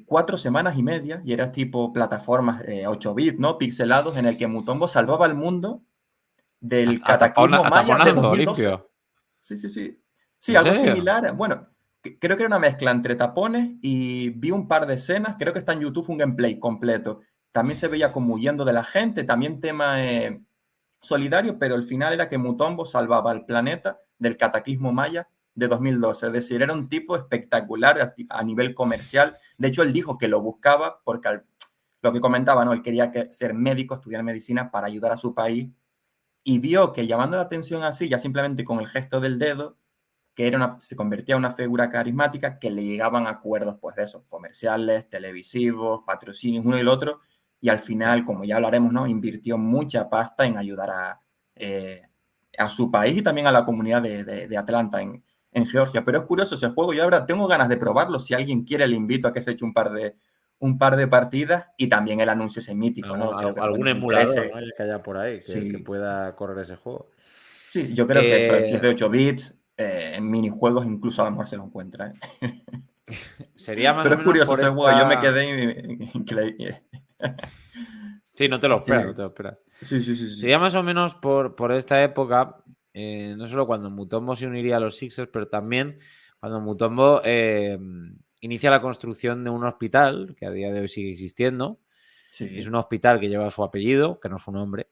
Speaker 2: 4 semanas y media, y era tipo plataformas 8 bits, ¿no? Pixelados, en el que Mutombo salvaba al mundo del cataclismo maya de 2012.
Speaker 1: Limpio.
Speaker 2: Sí. Sí, algo similar. Bueno, creo que era una mezcla entre tapones y vi un par de escenas. Creo que está en YouTube un gameplay completo. También se veía como huyendo de la gente, también tema solidario, pero el final era que Mutombo salvaba al planeta del cataclismo maya de 2012. Es decir, era un tipo espectacular a nivel comercial. De hecho, él dijo que lo buscaba porque lo que comentaba, ¿no? Él quería ser médico, estudiar medicina para ayudar a su país, y vio que llamando la atención así, ya simplemente con el gesto del dedo, que se convertía en una figura carismática, que le llegaban acuerdos, pues de esos, comerciales, televisivos, patrocinios, uno y el otro, y al final, como ya hablaremos, ¿no? Invirtió mucha pasta en ayudar a su país y también a la comunidad de Atlanta en Georgia. Pero es curioso ese juego, y ahora tengo ganas de probarlo. Si alguien quiere, le invito a que se eche un par de partidas, y también el anuncio ese mítico, ¿no? Creo que fue en
Speaker 1: Algún
Speaker 2: 2013.
Speaker 1: emulador, ¿no? Que haya por ahí que pueda correr ese juego.
Speaker 2: Sí, yo creo que eso, si es de 8 bits, en minijuegos incluso a lo mejor se lo encuentra.
Speaker 1: Sería más
Speaker 2: Pero
Speaker 1: o
Speaker 2: es
Speaker 1: menos
Speaker 2: curioso
Speaker 1: por
Speaker 2: ese juego, yo me
Speaker 1: esta...
Speaker 2: quedé increíble.
Speaker 1: Sí, no te lo esperas.
Speaker 2: Sí.
Speaker 1: Sería más o menos por esta época, no solo cuando Mutombo se uniría a los Sixers, pero también cuando Mutombo inicia la construcción de un hospital, que a día de hoy sigue existiendo.
Speaker 2: Sí.
Speaker 1: Es un hospital que lleva su apellido, que no es su nombre,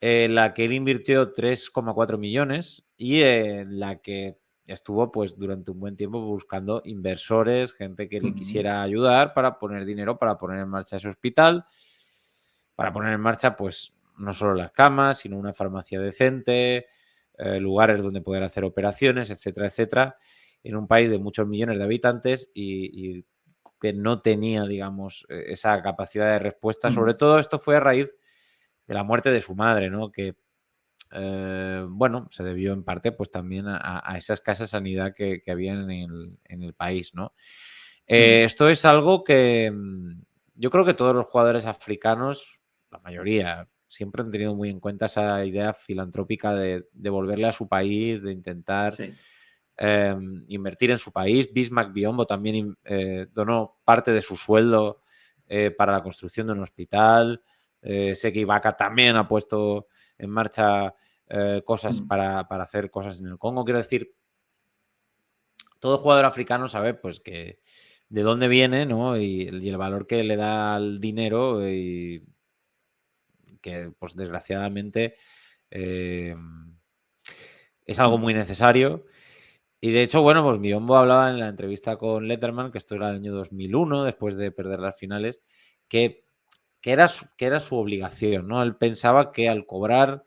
Speaker 1: en la que él invirtió 3,4 millones y en la que estuvo pues durante un buen tiempo buscando inversores, gente que le quisiera ayudar para poner dinero, para poner en marcha ese hospital, para poner en marcha pues no solo las camas, sino una farmacia decente, lugares donde poder hacer operaciones, etcétera, etcétera, en un país de muchos millones de habitantes y que no tenía, digamos, esa capacidad de respuesta. Sobre todo esto fue a raíz de la muerte de su madre, ¿no? Que, bueno, se debió en parte pues también a esa escasa sanidad que había en el país, ¿no? Esto es algo que yo creo que todos los jugadores africanos, la mayoría, siempre han tenido muy en cuenta esa idea filantrópica de devolverle a su país, de intentar
Speaker 2: Sí.
Speaker 1: invertir en su país. Bismack Biyombo también donó parte de su sueldo para la construcción de un hospital. Seki Ibaka también ha puesto en marcha cosas para hacer cosas en el Congo. Quiero decir, todo jugador africano sabe pues que de dónde viene, ¿no? Y el valor que le da al dinero y que pues desgraciadamente es algo muy necesario. Y de hecho, bueno, pues Biyombo hablaba en la entrevista con Letterman, que esto era el año 2001, después de perder las finales, que era su obligación, ¿no? Él pensaba que al cobrar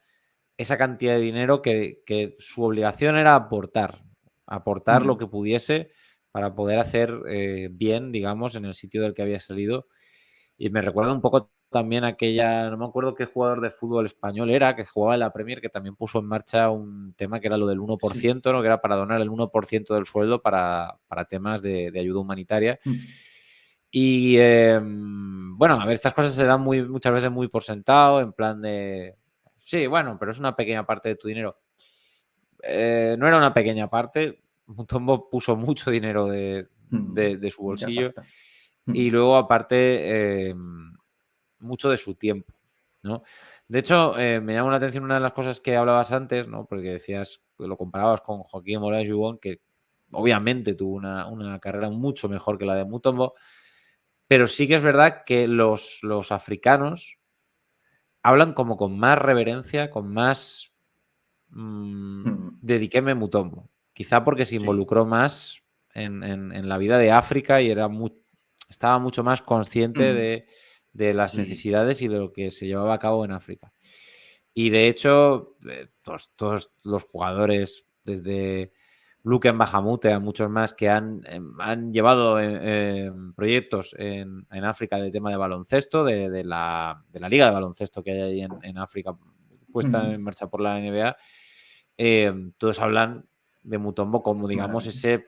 Speaker 1: esa cantidad de dinero, que su obligación era aportar lo que pudiese para poder hacer bien, digamos, en el sitio del que había salido. Y me recuerda un poco también aquella, no me acuerdo qué jugador de fútbol español era, que jugaba en la Premier, que también puso en marcha un tema que era lo del 1%, ¿no? Que era para donar el 1% del sueldo para temas de ayuda humanitaria. Y bueno, a ver, estas cosas se dan muchas veces muy por sentado, en plan de, sí, bueno, pero es una pequeña parte de tu dinero. No era una pequeña parte, Mutombo puso mucho dinero de su bolsillo y luego aparte mucho de su tiempo, ¿no? De hecho, me llama la atención una de las cosas que hablabas antes, ¿no? Porque decías, lo comparabas con Joaquín Olajuwon, que obviamente tuvo una carrera mucho mejor que la de Mutombo, pero sí que es verdad que los africanos hablan como con más reverencia, con más de Dikembe Mutombo. Quizá porque se involucró más en la vida de África y estaba mucho más consciente de las necesidades y de lo que se llevaba a cabo en África. Y de hecho, todos los jugadores, desde Luke en Bahamute a muchos más que han llevado proyectos en África de tema de baloncesto, de la liga de baloncesto que hay ahí en África, puesta en marcha por la NBA, todos hablan de Mutombo como, digamos, ese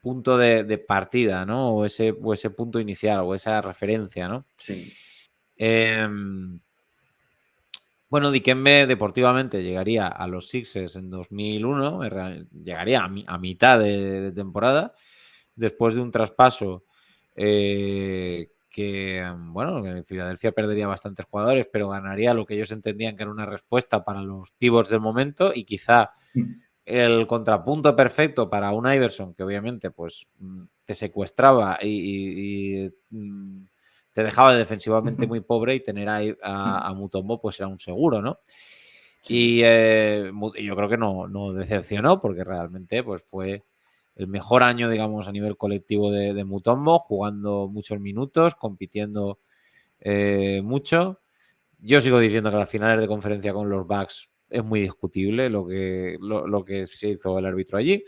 Speaker 1: punto de partida, ¿no? O ese punto inicial, o esa referencia, ¿no?
Speaker 2: Sí.
Speaker 1: Bueno, Dikembe deportivamente llegaría a los Sixers en 2001, llegaría a mitad de temporada, después de un traspaso que, bueno, en Filadelfia perdería bastantes jugadores, pero ganaría lo que ellos entendían que era una respuesta para los pivots del momento y quizá el contrapunto perfecto para un Iverson que obviamente pues te secuestraba y te dejaba defensivamente muy pobre, y tener a Mutombo pues era un seguro, ¿no? Sí. Y yo creo que no decepcionó, porque realmente pues fue el mejor año, digamos, a nivel colectivo de Mutombo, jugando muchos minutos, compitiendo mucho. Yo sigo diciendo que las finales de conferencia con los Bucks es muy discutible lo que se hizo el árbitro allí.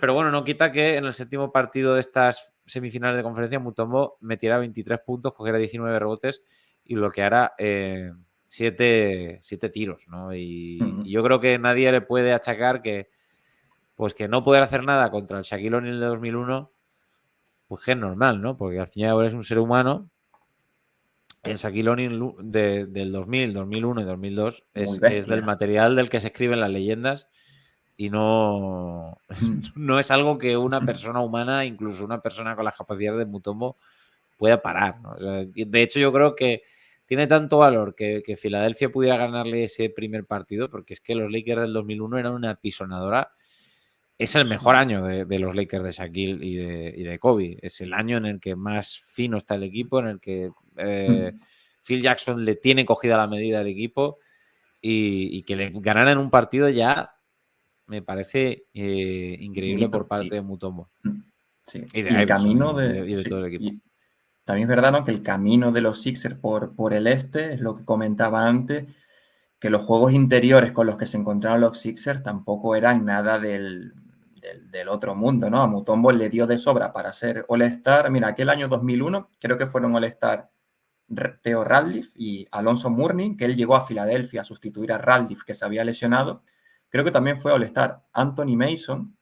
Speaker 1: Pero bueno, no quita que en el séptimo partido de estas semifinales de conferencia Mutombo metiera 23 puntos, cogiera 19 rebotes y bloqueara 7 tiros, ¿no? Y yo creo que nadie le puede achacar que no poder hacer nada contra el Shaquille O'Neal de 2001, pues que es normal, ¿no? Porque al fin y al cabo es un ser humano. El Shaquille O'Neal del 2000, 2001 y 2002 es del material del que se escriben las leyendas y no es algo que una persona humana, incluso una persona con las capacidades de Mutombo, pueda parar, ¿no? O sea, de hecho, yo creo que tiene tanto valor que Filadelfia pudiera ganarle ese primer partido, porque es que los Lakers del 2001 eran una apisonadora. Es el mejor año de los Lakers de Shaquille y de Kobe. Es el año en el que más fino está el equipo, en el que Phil Jackson le tiene cogida la medida al equipo y que le ganaran un partido ya me parece increíble por parte de Mutombo.
Speaker 2: Sí.
Speaker 1: Y de
Speaker 2: el
Speaker 1: Iverson
Speaker 2: camino de,
Speaker 1: y de
Speaker 2: sí,
Speaker 1: todo el equipo.
Speaker 2: y también es verdad, ¿no?, que el camino de los Sixers por el este, es lo que comentaba antes, que los juegos interiores con los que se encontraron los Sixers tampoco eran nada del otro mundo, ¿no? A Mutombo le dio de sobra para ser All-Star. Mira, aquel año 2001 creo que fueron All-Star Theo Radcliffe y Alonso Mourning, que él llegó a Filadelfia a sustituir a Radcliffe, que se había lesionado. Creo que también fue All-Star Anthony Mason.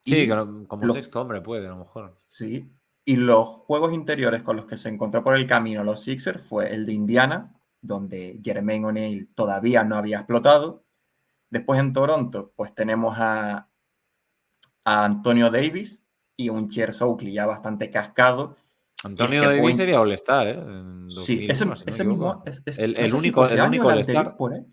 Speaker 1: Sí,
Speaker 2: Y
Speaker 1: como sexto hombre puede, a lo mejor.
Speaker 2: Sí, y los juegos interiores con los que se encontró por el camino los Sixers fue el de Indiana, donde Jermaine O'Neal todavía no había explotado. Después en Toronto, pues tenemos a Antonio Davis y un Cher Oakley ya bastante cascado. Y es
Speaker 1: Antonio
Speaker 2: que el
Speaker 1: Davis
Speaker 2: juego...
Speaker 1: sería All-Star, ¿eh? En
Speaker 2: Sí,
Speaker 1: 2001, si no me
Speaker 2: ese
Speaker 1: equivoco.
Speaker 2: mismo... no
Speaker 1: El
Speaker 2: sé si fue
Speaker 1: único,
Speaker 2: ese
Speaker 1: el
Speaker 2: año o
Speaker 1: único
Speaker 2: el anterior,
Speaker 1: All-Star.
Speaker 2: por ahí.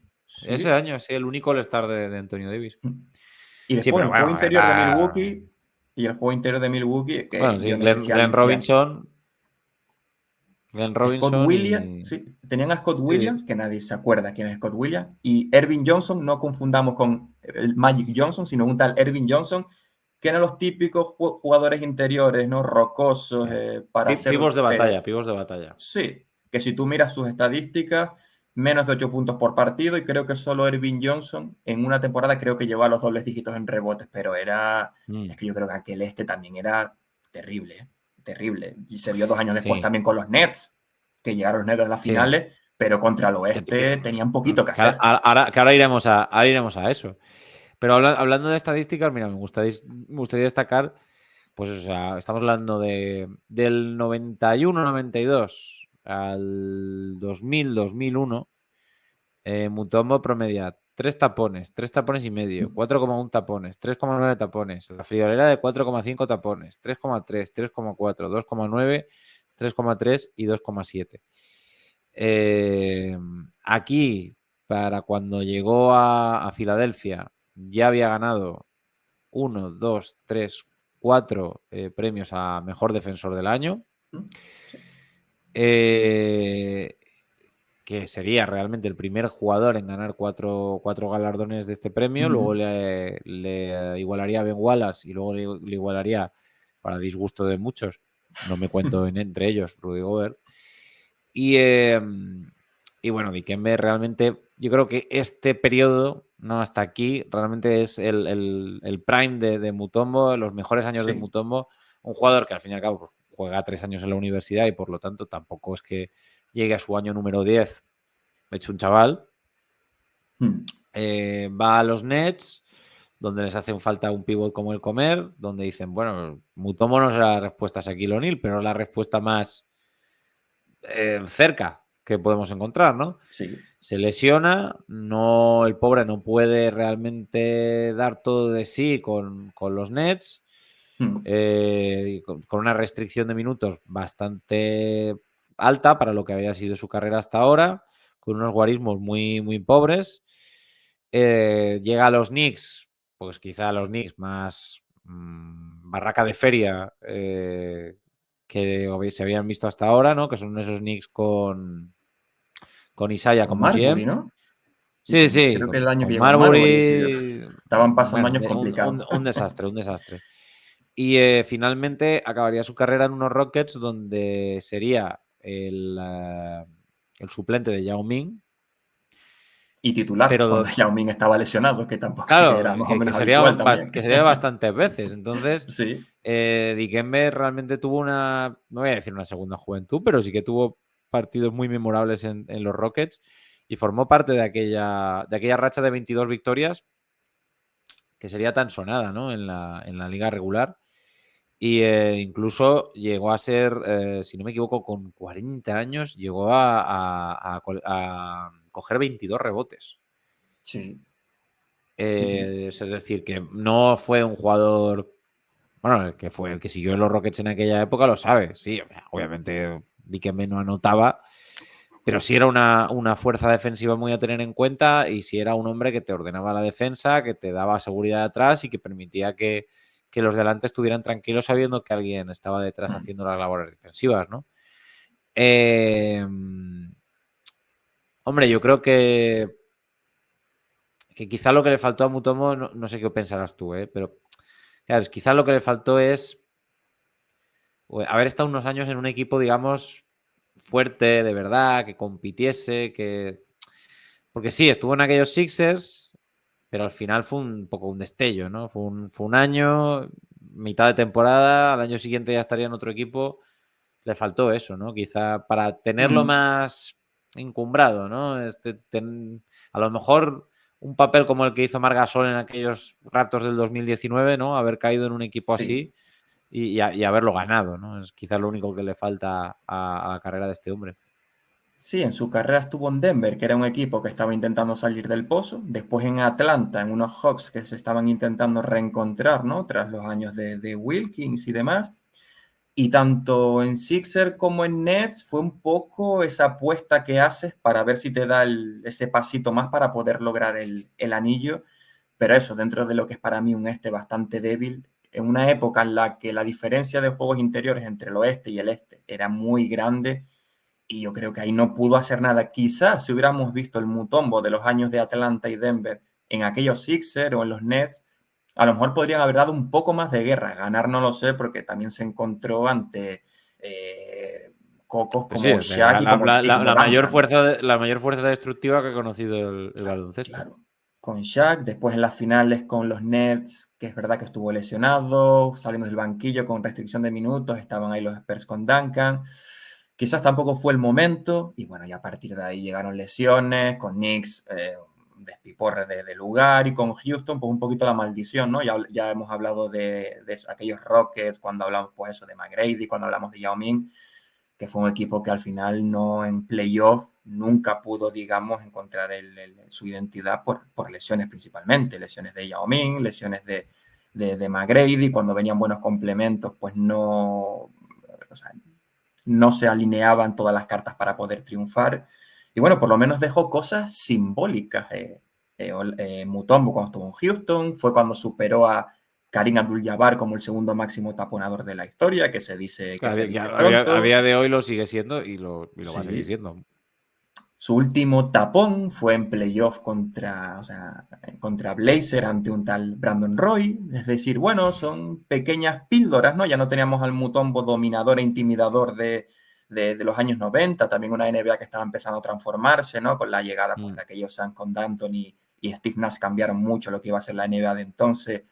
Speaker 1: Ese
Speaker 2: Sí.
Speaker 1: año, sí, el único All-Star de Antonio Davis.
Speaker 2: Y
Speaker 1: Sí,
Speaker 2: después
Speaker 1: pero
Speaker 2: el juego
Speaker 1: bueno,
Speaker 2: interior de Milwaukee... Y el juego interior de Milwaukee, que
Speaker 1: bueno, sí,
Speaker 2: yo no sé si
Speaker 1: Glenn Robinson. Glenn
Speaker 2: Scott
Speaker 1: Robinson
Speaker 2: Williams,
Speaker 1: y.
Speaker 2: sí, tenían a Scott
Speaker 1: Sí,
Speaker 2: Williams, que nadie se acuerda quién es Scott Williams, y Ervin Johnson, no confundamos con el Magic Johnson, sino un tal Ervin Johnson, que eran los típicos jugadores interiores, ¿no? Rocosos, para hacer...
Speaker 1: pivos de batalla, pivos de batalla.
Speaker 2: sí, que si tú miras sus estadísticas, menos de 8 puntos por partido, y creo que solo Ervin Johnson en una temporada creo que llegó a los dobles dígitos en rebotes, pero era... Es que yo creo que aquel también era terrible, terrible. Y se vio 2 años después
Speaker 1: Sí,
Speaker 2: también con los Nets, que llegaron los Nets a las
Speaker 1: sí.
Speaker 2: finales, pero contra el oeste tenían poquito que hacer.
Speaker 1: Ahora iremos a eso. Pero hablando de estadísticas, mira, me gustaría destacar, pues, o sea, estamos hablando del 91-92 al 2000-2001. Mutombo promedia 3 tapones y medio, 4,1 tapones, 3,9 tapones, la friolera de 4,5 tapones, 3,3, 3,4, 2,9, 3,3 y 2,7. Aquí, para cuando llegó a Filadelfia, ya había ganado 1, 2, 3, 4 premios a Mejor Defensor del Año. Que sería realmente el primer jugador en ganar cuatro galardones de este premio. Luego le igualaría a Ben Wallace y luego le igualaría, para disgusto de muchos, no me cuento entre ellos, Rudy Gobert. Y bueno, Dikembe realmente, yo creo que este periodo, no hasta aquí, realmente es el prime de Mutombo, los mejores años de Mutombo. Un jugador que al fin y al cabo juega 3 años en la universidad y por lo tanto tampoco es que llegue a su año número 10 hecho un chaval. Va a los Nets, donde les hace falta un pivot como el Comer, donde dicen, bueno, Mutombo no será la respuesta a Shaquille O'Neal, pero es la respuesta más cerca que podemos encontrar, ¿no?
Speaker 2: Sí.
Speaker 1: Se lesiona, el pobre no puede realmente dar todo de sí con los Nets, con una restricción de minutos bastante alta para lo que había sido su carrera hasta ahora, con unos guarismos muy, muy pobres. Llega a los Knicks, pues quizá a los Knicks más barraca de feria que se habían visto hasta ahora, ¿no? Que son esos Knicks con Isaiah
Speaker 2: Con
Speaker 1: como
Speaker 2: Marbury,
Speaker 1: GM.
Speaker 2: ¿no?
Speaker 1: Sí, sí,
Speaker 2: Creo que el año que
Speaker 1: con
Speaker 2: llegó Marbury, sí,
Speaker 1: Marbury.
Speaker 2: estaban pasando
Speaker 1: Bueno,
Speaker 2: años complicados.
Speaker 1: un desastre, un desastre. Y finalmente acabaría su carrera en unos Rockets donde sería el suplente de Yao Ming.
Speaker 2: Y titular,
Speaker 1: Pero
Speaker 2: cuando Yao Ming estaba lesionado, que tampoco que
Speaker 1: claro,
Speaker 2: era más o menos
Speaker 1: sería,
Speaker 2: habitual también.
Speaker 1: que sería bastantes veces. Entonces,
Speaker 2: Sí.
Speaker 1: Dikembe realmente tuvo no voy a decir una segunda juventud, pero sí que tuvo partidos muy memorables en los Rockets y formó parte de aquella racha de 22 victorias que sería tan sonada, ¿no? en la liga regular. Y incluso llegó a ser, si no me equivoco, con 40 años, llegó a coger 22 rebotes.
Speaker 2: Sí.
Speaker 1: Es decir, que no fue un jugador. Bueno, el que siguió en los Rockets en aquella época lo sabe. Sí, obviamente Dikembe no anotaba, pero sí era una fuerza defensiva muy a tener en cuenta y sí era un hombre que te ordenaba la defensa, que te daba seguridad atrás y que permitía que los delante estuvieran tranquilos sabiendo que alguien estaba detrás haciendo las labores defensivas, ¿no? Hombre, yo creo que que quizá lo que le faltó a Mutombo, no sé qué pensarás tú, pero claro, quizá lo que le faltó es haber estado unos años en un equipo, digamos, fuerte, de verdad, que compitiese, que... Porque sí, estuvo en aquellos Sixers, pero al final fue un poco un destello, ¿no? Fue un año, mitad de temporada, al año siguiente ya estaría en otro equipo. Le faltó eso, ¿no? Quizá para tenerlo más encumbrado, ¿no? A lo mejor un papel como el que hizo Marc Gasol en aquellos Raptors del 2019, ¿no? Haber caído en un equipo
Speaker 2: Sí.
Speaker 1: así y haberlo ganado, ¿no? Es quizás lo único que le falta a la carrera de este hombre.
Speaker 2: Sí, en su carrera estuvo en Denver, que era un equipo que estaba intentando salir del pozo. Después en Atlanta, en unos Hawks que se estaban intentando reencontrar, ¿no? Tras los años de Wilkins y demás. Y tanto en Sixer como en Nets fue un poco esa apuesta que haces para ver si te da ese pasito más para poder lograr el anillo. Pero eso, dentro de lo que es para mí un este bastante débil, en una época en la que la diferencia de juegos interiores entre el oeste y el este era muy grande, y yo creo que ahí no pudo hacer nada. Quizás si hubiéramos visto el Mutombo de los años de Atlanta y Denver en aquellos Sixers o en los Nets, a lo mejor podrían haber dado un poco más de guerra. Ganar no lo sé, porque también se encontró ante cocos
Speaker 1: Pues sí,
Speaker 2: como Shaq y como Duncan.
Speaker 1: la mayor fuerza destructiva que ha conocido el baloncesto.
Speaker 2: Claro, con Shaq, después en las finales con los Nets, que es verdad que estuvo lesionado, saliendo del banquillo con restricción de minutos, estaban ahí los Spurs con Duncan. Quizás tampoco fue el momento, y bueno, y a partir de ahí llegaron lesiones, con Knicks, despiporre de lugar, y con Houston, pues un poquito la maldición, ¿no? Ya hemos hablado de aquellos Rockets, cuando hablamos, pues eso, de McGrady, cuando hablamos de Yao Ming, que fue un equipo que al final no en playoff nunca pudo, digamos, encontrar su identidad por lesiones principalmente, lesiones de Yao Ming, lesiones de McGrady, cuando venían buenos complementos, pues no, o sea, no se alineaban todas las cartas para poder triunfar. Y bueno, por lo menos dejó cosas simbólicas. Mutombo cuando estuvo en Houston, fue cuando superó a Karim Abdul-Jabbar como el segundo máximo taponador de la historia, que se dice, que se dice
Speaker 1: A
Speaker 2: pronto.
Speaker 1: día de hoy lo sigue siendo y lo va a seguir
Speaker 2: Sí.
Speaker 1: siendo.
Speaker 2: Su último tapón fue en playoff contra Blazer ante un tal Brandon Roy. Es decir, bueno, son pequeñas píldoras, ¿no? Ya no teníamos al Mutombo dominador e intimidador de los años 90, también una NBA que estaba empezando a transformarse, ¿no? Con la llegada pues, de aquellos Sam con D'Antoni y Steve Nash cambiaron mucho lo que iba a ser la NBA de entonces,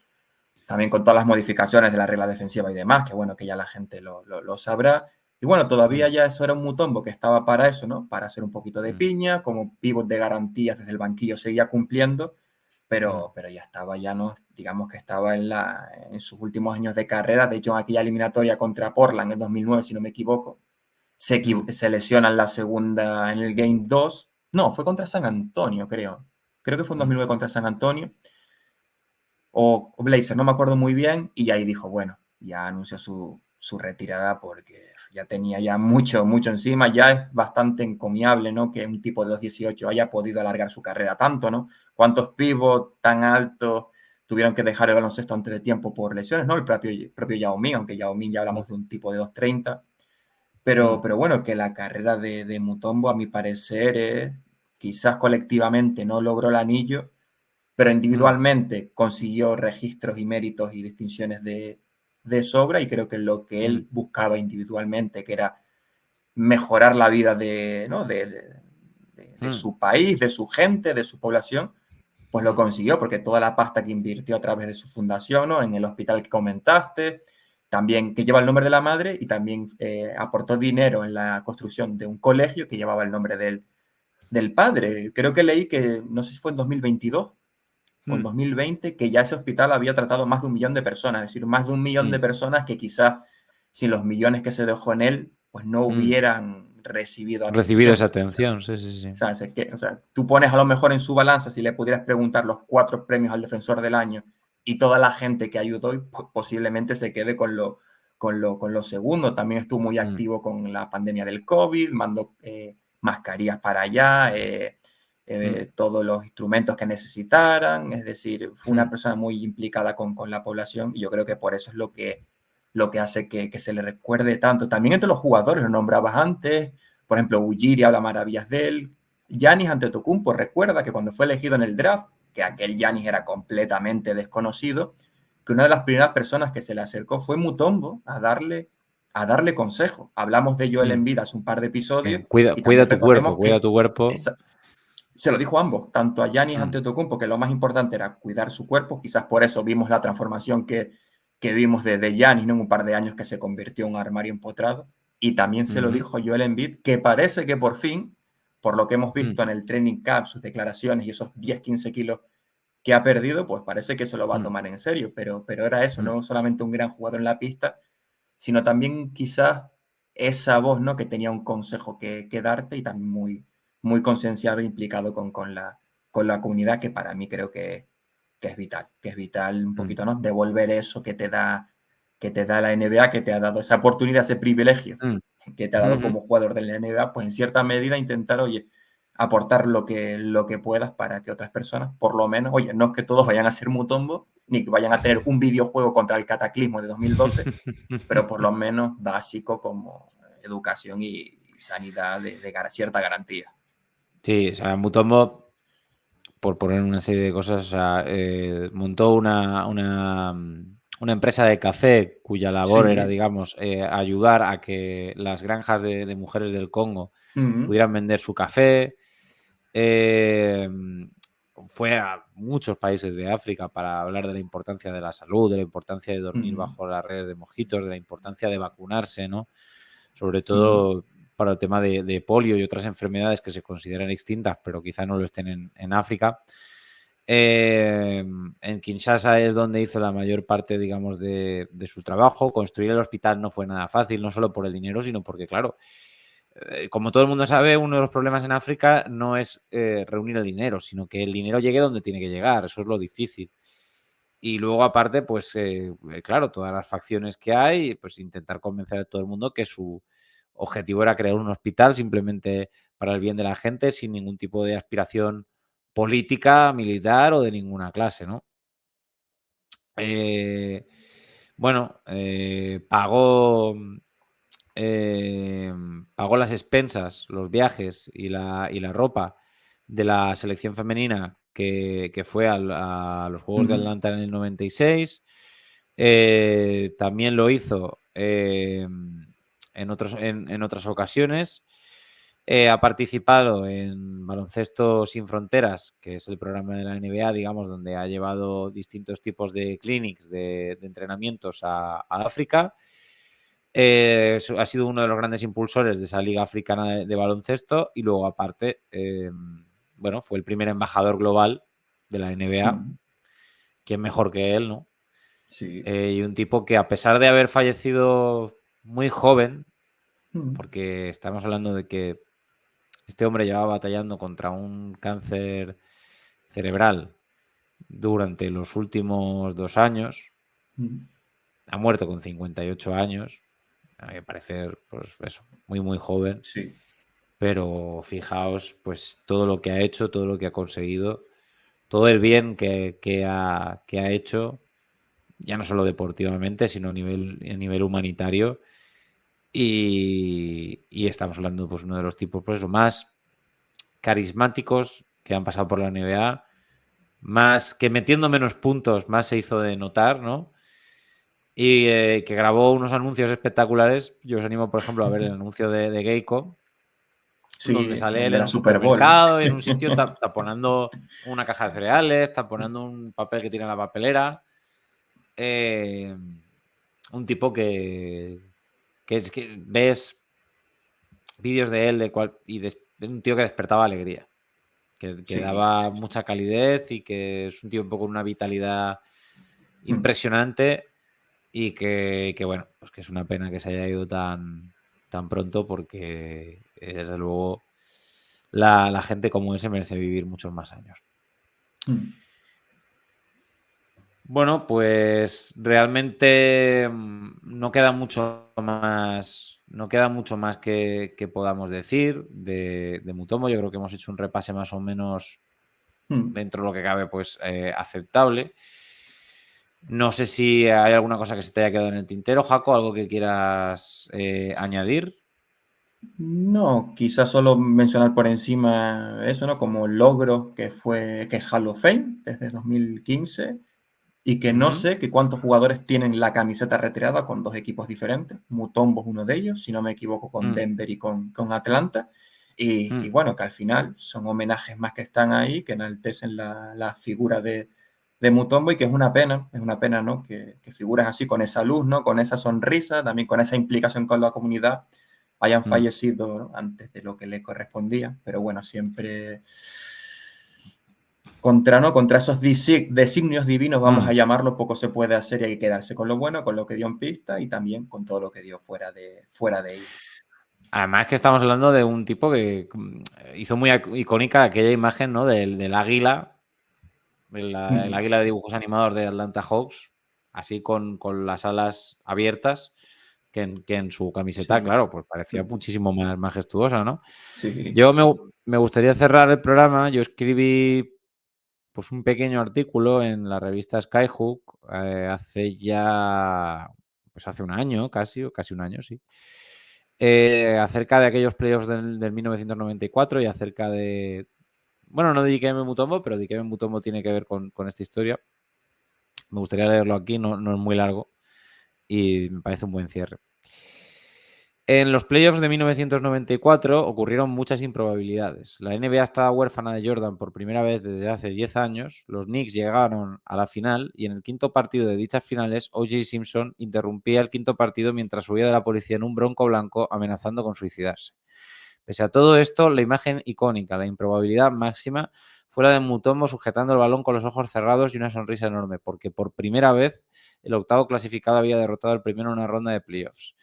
Speaker 2: también con todas las modificaciones de la regla defensiva y demás, que bueno, que ya la gente lo sabrá. Y bueno, todavía ya eso era un Mutombo que estaba para eso, ¿no? Para hacer un poquito de piña, como pívot de garantías desde el banquillo seguía cumpliendo, pero ya estaba, ya no, digamos que estaba en sus últimos años de carrera. De hecho, en aquella eliminatoria contra Portland en 2009, si no me equivoco, se lesiona en la segunda, en el Game 2. No, fue contra San Antonio, creo. Creo que fue en 2009 contra San Antonio o Blazer, no me acuerdo muy bien, y ahí dijo, bueno, ya anunció su retirada porque ya tenía ya mucho, mucho encima. Ya es bastante encomiable, ¿no? Que un tipo de 2'18 haya podido alargar su carrera tanto, ¿no? ¿Cuántos pivots tan altos tuvieron que dejar el baloncesto antes de tiempo por lesiones, ¿no? El propio Yao Ming, aunque Yao Ming ya hablamos de un tipo de 2'30. Pero bueno, que la carrera de Mutombo, a mi parecer, quizás colectivamente no logró el anillo, pero individualmente consiguió registros y méritos y distinciones de sobra, y creo que lo que él buscaba individualmente, que era mejorar la vida ¿no? de su país, de su gente, de su población, pues lo consiguió, porque toda la pasta que invirtió a través de su fundación, ¿no? En el hospital que comentaste, también que lleva el nombre de la madre, y también aportó dinero en la construcción de un colegio que llevaba el nombre del padre. Creo que leí que, no sé si fue en 2022 o en 2020, que ya ese hospital había tratado más de 1 millón de personas, es decir, más de 1 millón de personas que quizás sin los millones que se dejó en él, pues no hubieran recibido
Speaker 1: Recibido esa
Speaker 2: atención.
Speaker 1: atención, sí, sí, sí.
Speaker 2: O sea, tú pones a lo mejor en su balanza, si le pudieras preguntar los 4 premios al defensor del año y toda la gente que ayudó, pues posiblemente se quede con lo segundo. También estuvo muy activo con la pandemia del COVID, mandó mascarillas para allá, todos los instrumentos que necesitaran. Es decir, fue una persona muy implicada con la población, y yo creo que por eso es lo que hace que se le recuerde tanto. También entre los jugadores, lo nombrabas antes, por ejemplo, Ujiri habla maravillas de él. Giannis Antetokounmpo recuerda que cuando fue elegido en el draft, que aquel Giannis era completamente desconocido, que una de las primeras personas que se le acercó fue Mutombo a darle consejo. Hablamos de Joel Embiid hace un par de episodios y
Speaker 1: Cuida
Speaker 2: también
Speaker 1: tu cuerpo,
Speaker 2: recordemos
Speaker 1: cuida
Speaker 2: que
Speaker 1: tu cuerpo.
Speaker 2: se lo dijo a ambos, tanto a Giannis
Speaker 1: Mm,
Speaker 2: Antetokounmpo, que lo más importante era cuidar su cuerpo, quizás por eso vimos la transformación que vimos de Giannis, ¿no? En un par de años, que se convirtió en un armario empotrado, y también se lo
Speaker 1: ujú,
Speaker 2: dijo Joel Embiid, que parece que por fin, por lo que hemos
Speaker 1: mm,
Speaker 2: visto en el training camp, sus declaraciones y esos 10-15 kilos que ha perdido, pues parece que se lo va a
Speaker 1: mm,
Speaker 2: tomar en serio, pero era eso,
Speaker 1: mm,
Speaker 2: no solamente un gran jugador en la pista, sino también quizás esa voz, ¿no? Que tenía un consejo que darte, y también muy concienciado e implicado con la comunidad, que para mí creo que es vital un
Speaker 1: mm,
Speaker 2: poquito, ¿no? Devolver eso que te da la NBA, que te ha dado esa oportunidad, ese privilegio
Speaker 1: mm,
Speaker 2: que te ha dado
Speaker 1: ujú.
Speaker 2: como jugador de la NBA, pues en cierta medida intentar, oye, aportar lo que puedas para que otras personas, por lo menos, oye, no es que todos vayan a ser Mutombo, ni que vayan a tener un videojuego contra el Cataclismo de 2012, pero por lo menos básico como educación y sanidad de cierta garantía.
Speaker 1: Sí, o sea, Mutombo, por poner una serie de cosas, o sea, montó una empresa de café cuya labor era,
Speaker 2: Sí.
Speaker 1: digamos, ayudar a que las granjas de mujeres del Congo
Speaker 2: Ujú,
Speaker 1: pudieran vender su café. Em, Fue a muchos países de África para hablar de la importancia de la salud, de la importancia de dormir
Speaker 2: ujú,
Speaker 1: bajo las redes de mosquitos, de la importancia de vacunarse, ¿no? Sobre
Speaker 2: ujú,
Speaker 1: todo para el tema de polio y otras enfermedades que se consideran extintas, pero quizá no lo estén en África. En Kinshasa es donde hizo la mayor parte, digamos, de su trabajo. Construir el hospital no fue nada fácil, no solo por el dinero, sino porque, claro, como todo el mundo sabe, uno de los problemas en África no es reunir el dinero, sino que el dinero llegue donde tiene que llegar. Eso es lo difícil. Y luego, aparte, pues, claro, todas las facciones que hay, pues intentar convencer a todo el mundo que su objetivo era crear un hospital simplemente para el bien de la gente, sin ningún tipo de aspiración política, militar o de ninguna clase, ¿no? Eh, bueno, pagó las expensas, los viajes y la ropa de la selección femenina que fue a los Juegos de
Speaker 2: ujú,
Speaker 1: Atlanta en el 96. También lo hizo en otras ocasiones. Ha participado en Baloncesto Sin Fronteras, que es el programa de la NBA, digamos, donde ha llevado distintos tipos de clinics, de entrenamientos a África. Ha sido uno de los grandes impulsores de esa Liga Africana de Baloncesto, y luego, aparte, bueno, fue el primer embajador global de la NBA.
Speaker 2: ujú.
Speaker 1: ¿Quién mejor que él, no?
Speaker 2: Sí.
Speaker 1: Y un tipo que, a pesar de haber fallecido muy joven,
Speaker 2: Ujú,
Speaker 1: porque estamos hablando de que este hombre llevaba batallando contra un cáncer cerebral durante los últimos 2 años,
Speaker 2: ujú.
Speaker 1: ha muerto con 58 años, a mi parecer, pues eso, muy, muy joven,
Speaker 2: Sí.
Speaker 1: pero fijaos, pues todo lo que ha hecho, todo lo que ha conseguido, todo el bien que ha hecho, ya no solo deportivamente, sino a nivel humanitario. Y estamos hablando, pues, uno de los tipos, pues, más carismáticos que han pasado por la NBA, más que metiendo menos puntos, más se hizo de notar, ¿no? Y que grabó unos anuncios espectaculares. Yo os animo, por ejemplo, a ver el anuncio de Geico, donde
Speaker 2: Sí,
Speaker 1: sale
Speaker 2: el
Speaker 1: él
Speaker 2: de
Speaker 1: en
Speaker 2: la
Speaker 1: un
Speaker 2: Super Bowl.
Speaker 1: supermercado, en un sitio taponando una caja de cereales, taponando un papel que tiene en la papelera. Eh, un tipo que es que ves vídeos de él de un tío que despertaba alegría, que
Speaker 2: Sí,
Speaker 1: daba
Speaker 2: sí, sí.
Speaker 1: mucha calidez, y que es un tío un poco con una vitalidad
Speaker 2: Mm,
Speaker 1: impresionante, y que bueno, pues que es una pena que se haya ido tan pronto, porque desde luego la gente como él se merece vivir muchos más años.
Speaker 2: mm,
Speaker 1: Bueno, pues realmente no queda mucho más que podamos decir de Mutombo. Yo creo que hemos hecho un repase más o menos,
Speaker 2: mm.
Speaker 1: dentro de lo que cabe, pues aceptable. No sé si hay alguna cosa que se te haya quedado en el tintero, Jaco, algo que quieras añadir.
Speaker 2: No, quizás solo mencionar por encima eso, ¿no? Como logro que es Hall of Fame desde 2015 y que no
Speaker 1: Ujú,
Speaker 2: sé que cuántos jugadores tienen la camiseta retirada con dos equipos diferentes. Mutombo es uno de ellos, si no me equivoco, con
Speaker 1: mm,
Speaker 2: Denver y con Atlanta. Y
Speaker 1: mm,
Speaker 2: bueno, que al final son homenajes más que están ahí, que enaltecen la figura de Mutombo y que es una pena, ¿no? Que figuras así con esa luz, ¿no? Con esa sonrisa, también con esa implicación con la comunidad, hayan
Speaker 1: mm,
Speaker 2: fallecido, ¿no? Antes de lo que le correspondía. Pero bueno, siempre contra, ¿no? Contra esos designios divinos, vamos a
Speaker 1: mm.
Speaker 2: llamarlo, poco se puede hacer y hay que quedarse con lo bueno, con lo que dio en pista y también con todo lo que dio fuera de ella.
Speaker 1: Además que estamos hablando de un tipo que hizo muy icónica aquella imagen, ¿no? Del águila, el
Speaker 2: Mm,
Speaker 1: águila de dibujos animados de Atlanta Hawks, así con las alas abiertas, que en su camiseta,
Speaker 2: sí,
Speaker 1: claro, pues parecía muchísimo más majestuosa, ¿no?
Speaker 2: sí,
Speaker 1: Yo me gustaría cerrar el programa. Yo escribí pues un pequeño artículo en la revista Skyhook hace ya, pues hace un año, casi un año, sí. Acerca de aquellos playoffs del 1994 y acerca de, bueno, no de Dikembe Mutombo, pero Dikembe Mutombo tiene que ver con esta historia. Me gustaría leerlo aquí, no es muy largo y me parece un buen cierre. En los playoffs de 1994 ocurrieron muchas improbabilidades. La NBA estaba huérfana de Jordan por primera vez desde hace 10 años, los Knicks llegaron a la final y en el quinto partido de dichas finales, O.J. Simpson interrumpía el quinto partido mientras huía de la policía en un Bronco blanco amenazando con suicidarse. Pese a todo esto, la imagen icónica, la improbabilidad máxima, fue la de Mutombo sujetando el balón con los ojos cerrados y una sonrisa enorme, porque por primera vez el octavo clasificado había derrotado al primero en una ronda de playoffs.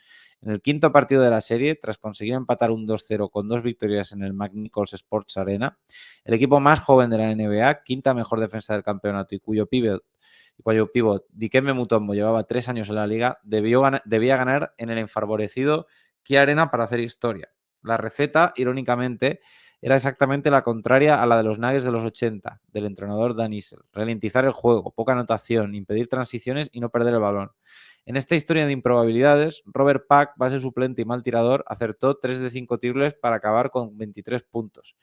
Speaker 1: En el quinto partido de la serie, tras conseguir empatar un 2-0 con 2 victorias en el McNichols Sports Arena, el equipo más joven de la NBA, quinta mejor defensa del campeonato y cuyo pívot Dikembe Mutombo llevaba 3 años en la liga, debía ganar en el enfavorecido Kia Arena para hacer historia. La receta, irónicamente, era exactamente la contraria a la de los Nuggets de los 80, del entrenador Dan Issel. Ralentizar el juego, poca anotación, impedir transiciones y no perder el balón. En esta historia de improbabilidades, Robert Pack, base suplente y mal tirador, acertó 3 de 5 triples para acabar con 23 puntos.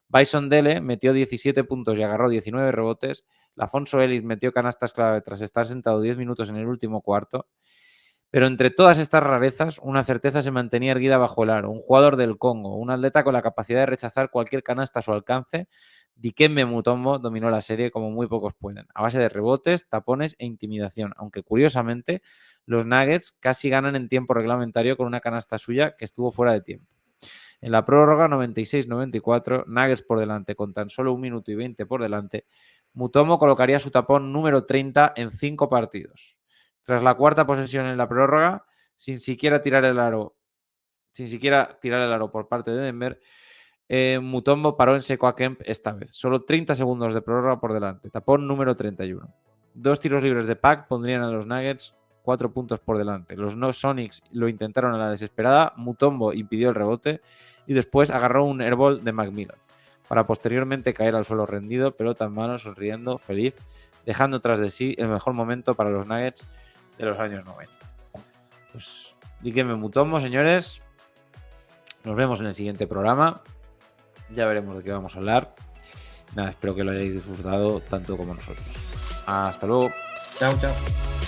Speaker 1: Bison Dele metió 17 puntos y agarró 19 rebotes. Lafonso Ellis metió canastas clave tras estar sentado 10 minutos en el último cuarto. Pero entre todas estas rarezas, una certeza se mantenía erguida bajo el aro. Un jugador del Congo, un atleta con la capacidad de rechazar cualquier canasta a su alcance, Dikembe Mutombo dominó la serie como muy pocos pueden, a base de rebotes, tapones e intimidación, aunque curiosamente los Nuggets casi ganan en tiempo reglamentario con una canasta suya que estuvo fuera de tiempo. En la prórroga 96-94, Nuggets por delante con tan solo 1 minuto y 20 por delante, Mutombo colocaría su tapón número 30 en 5 partidos. Tras la cuarta posesión en la prórroga, sin siquiera tirar el aro por parte de Denver, Mutombo paró en seco a Kemp esta vez. Solo 30 segundos de prórroga por delante. Tapón número 31. 2 tiros libres de Pack pondrían a los Nuggets 4 puntos por delante. Los no Sonics lo intentaron a la desesperada. Mutombo impidió el rebote y después agarró un airball de Macmillan para posteriormente caer al suelo rendido, pelota en mano, sonriendo, feliz, dejando tras de sí el mejor momento para los Nuggets de los años 90. Pues Dikembe Mutombo, señores. Nos vemos en el siguiente programa. Ya veremos de qué vamos a hablar. Nada, espero que lo hayáis disfrutado tanto como nosotros. Hasta luego.
Speaker 2: chao, chao.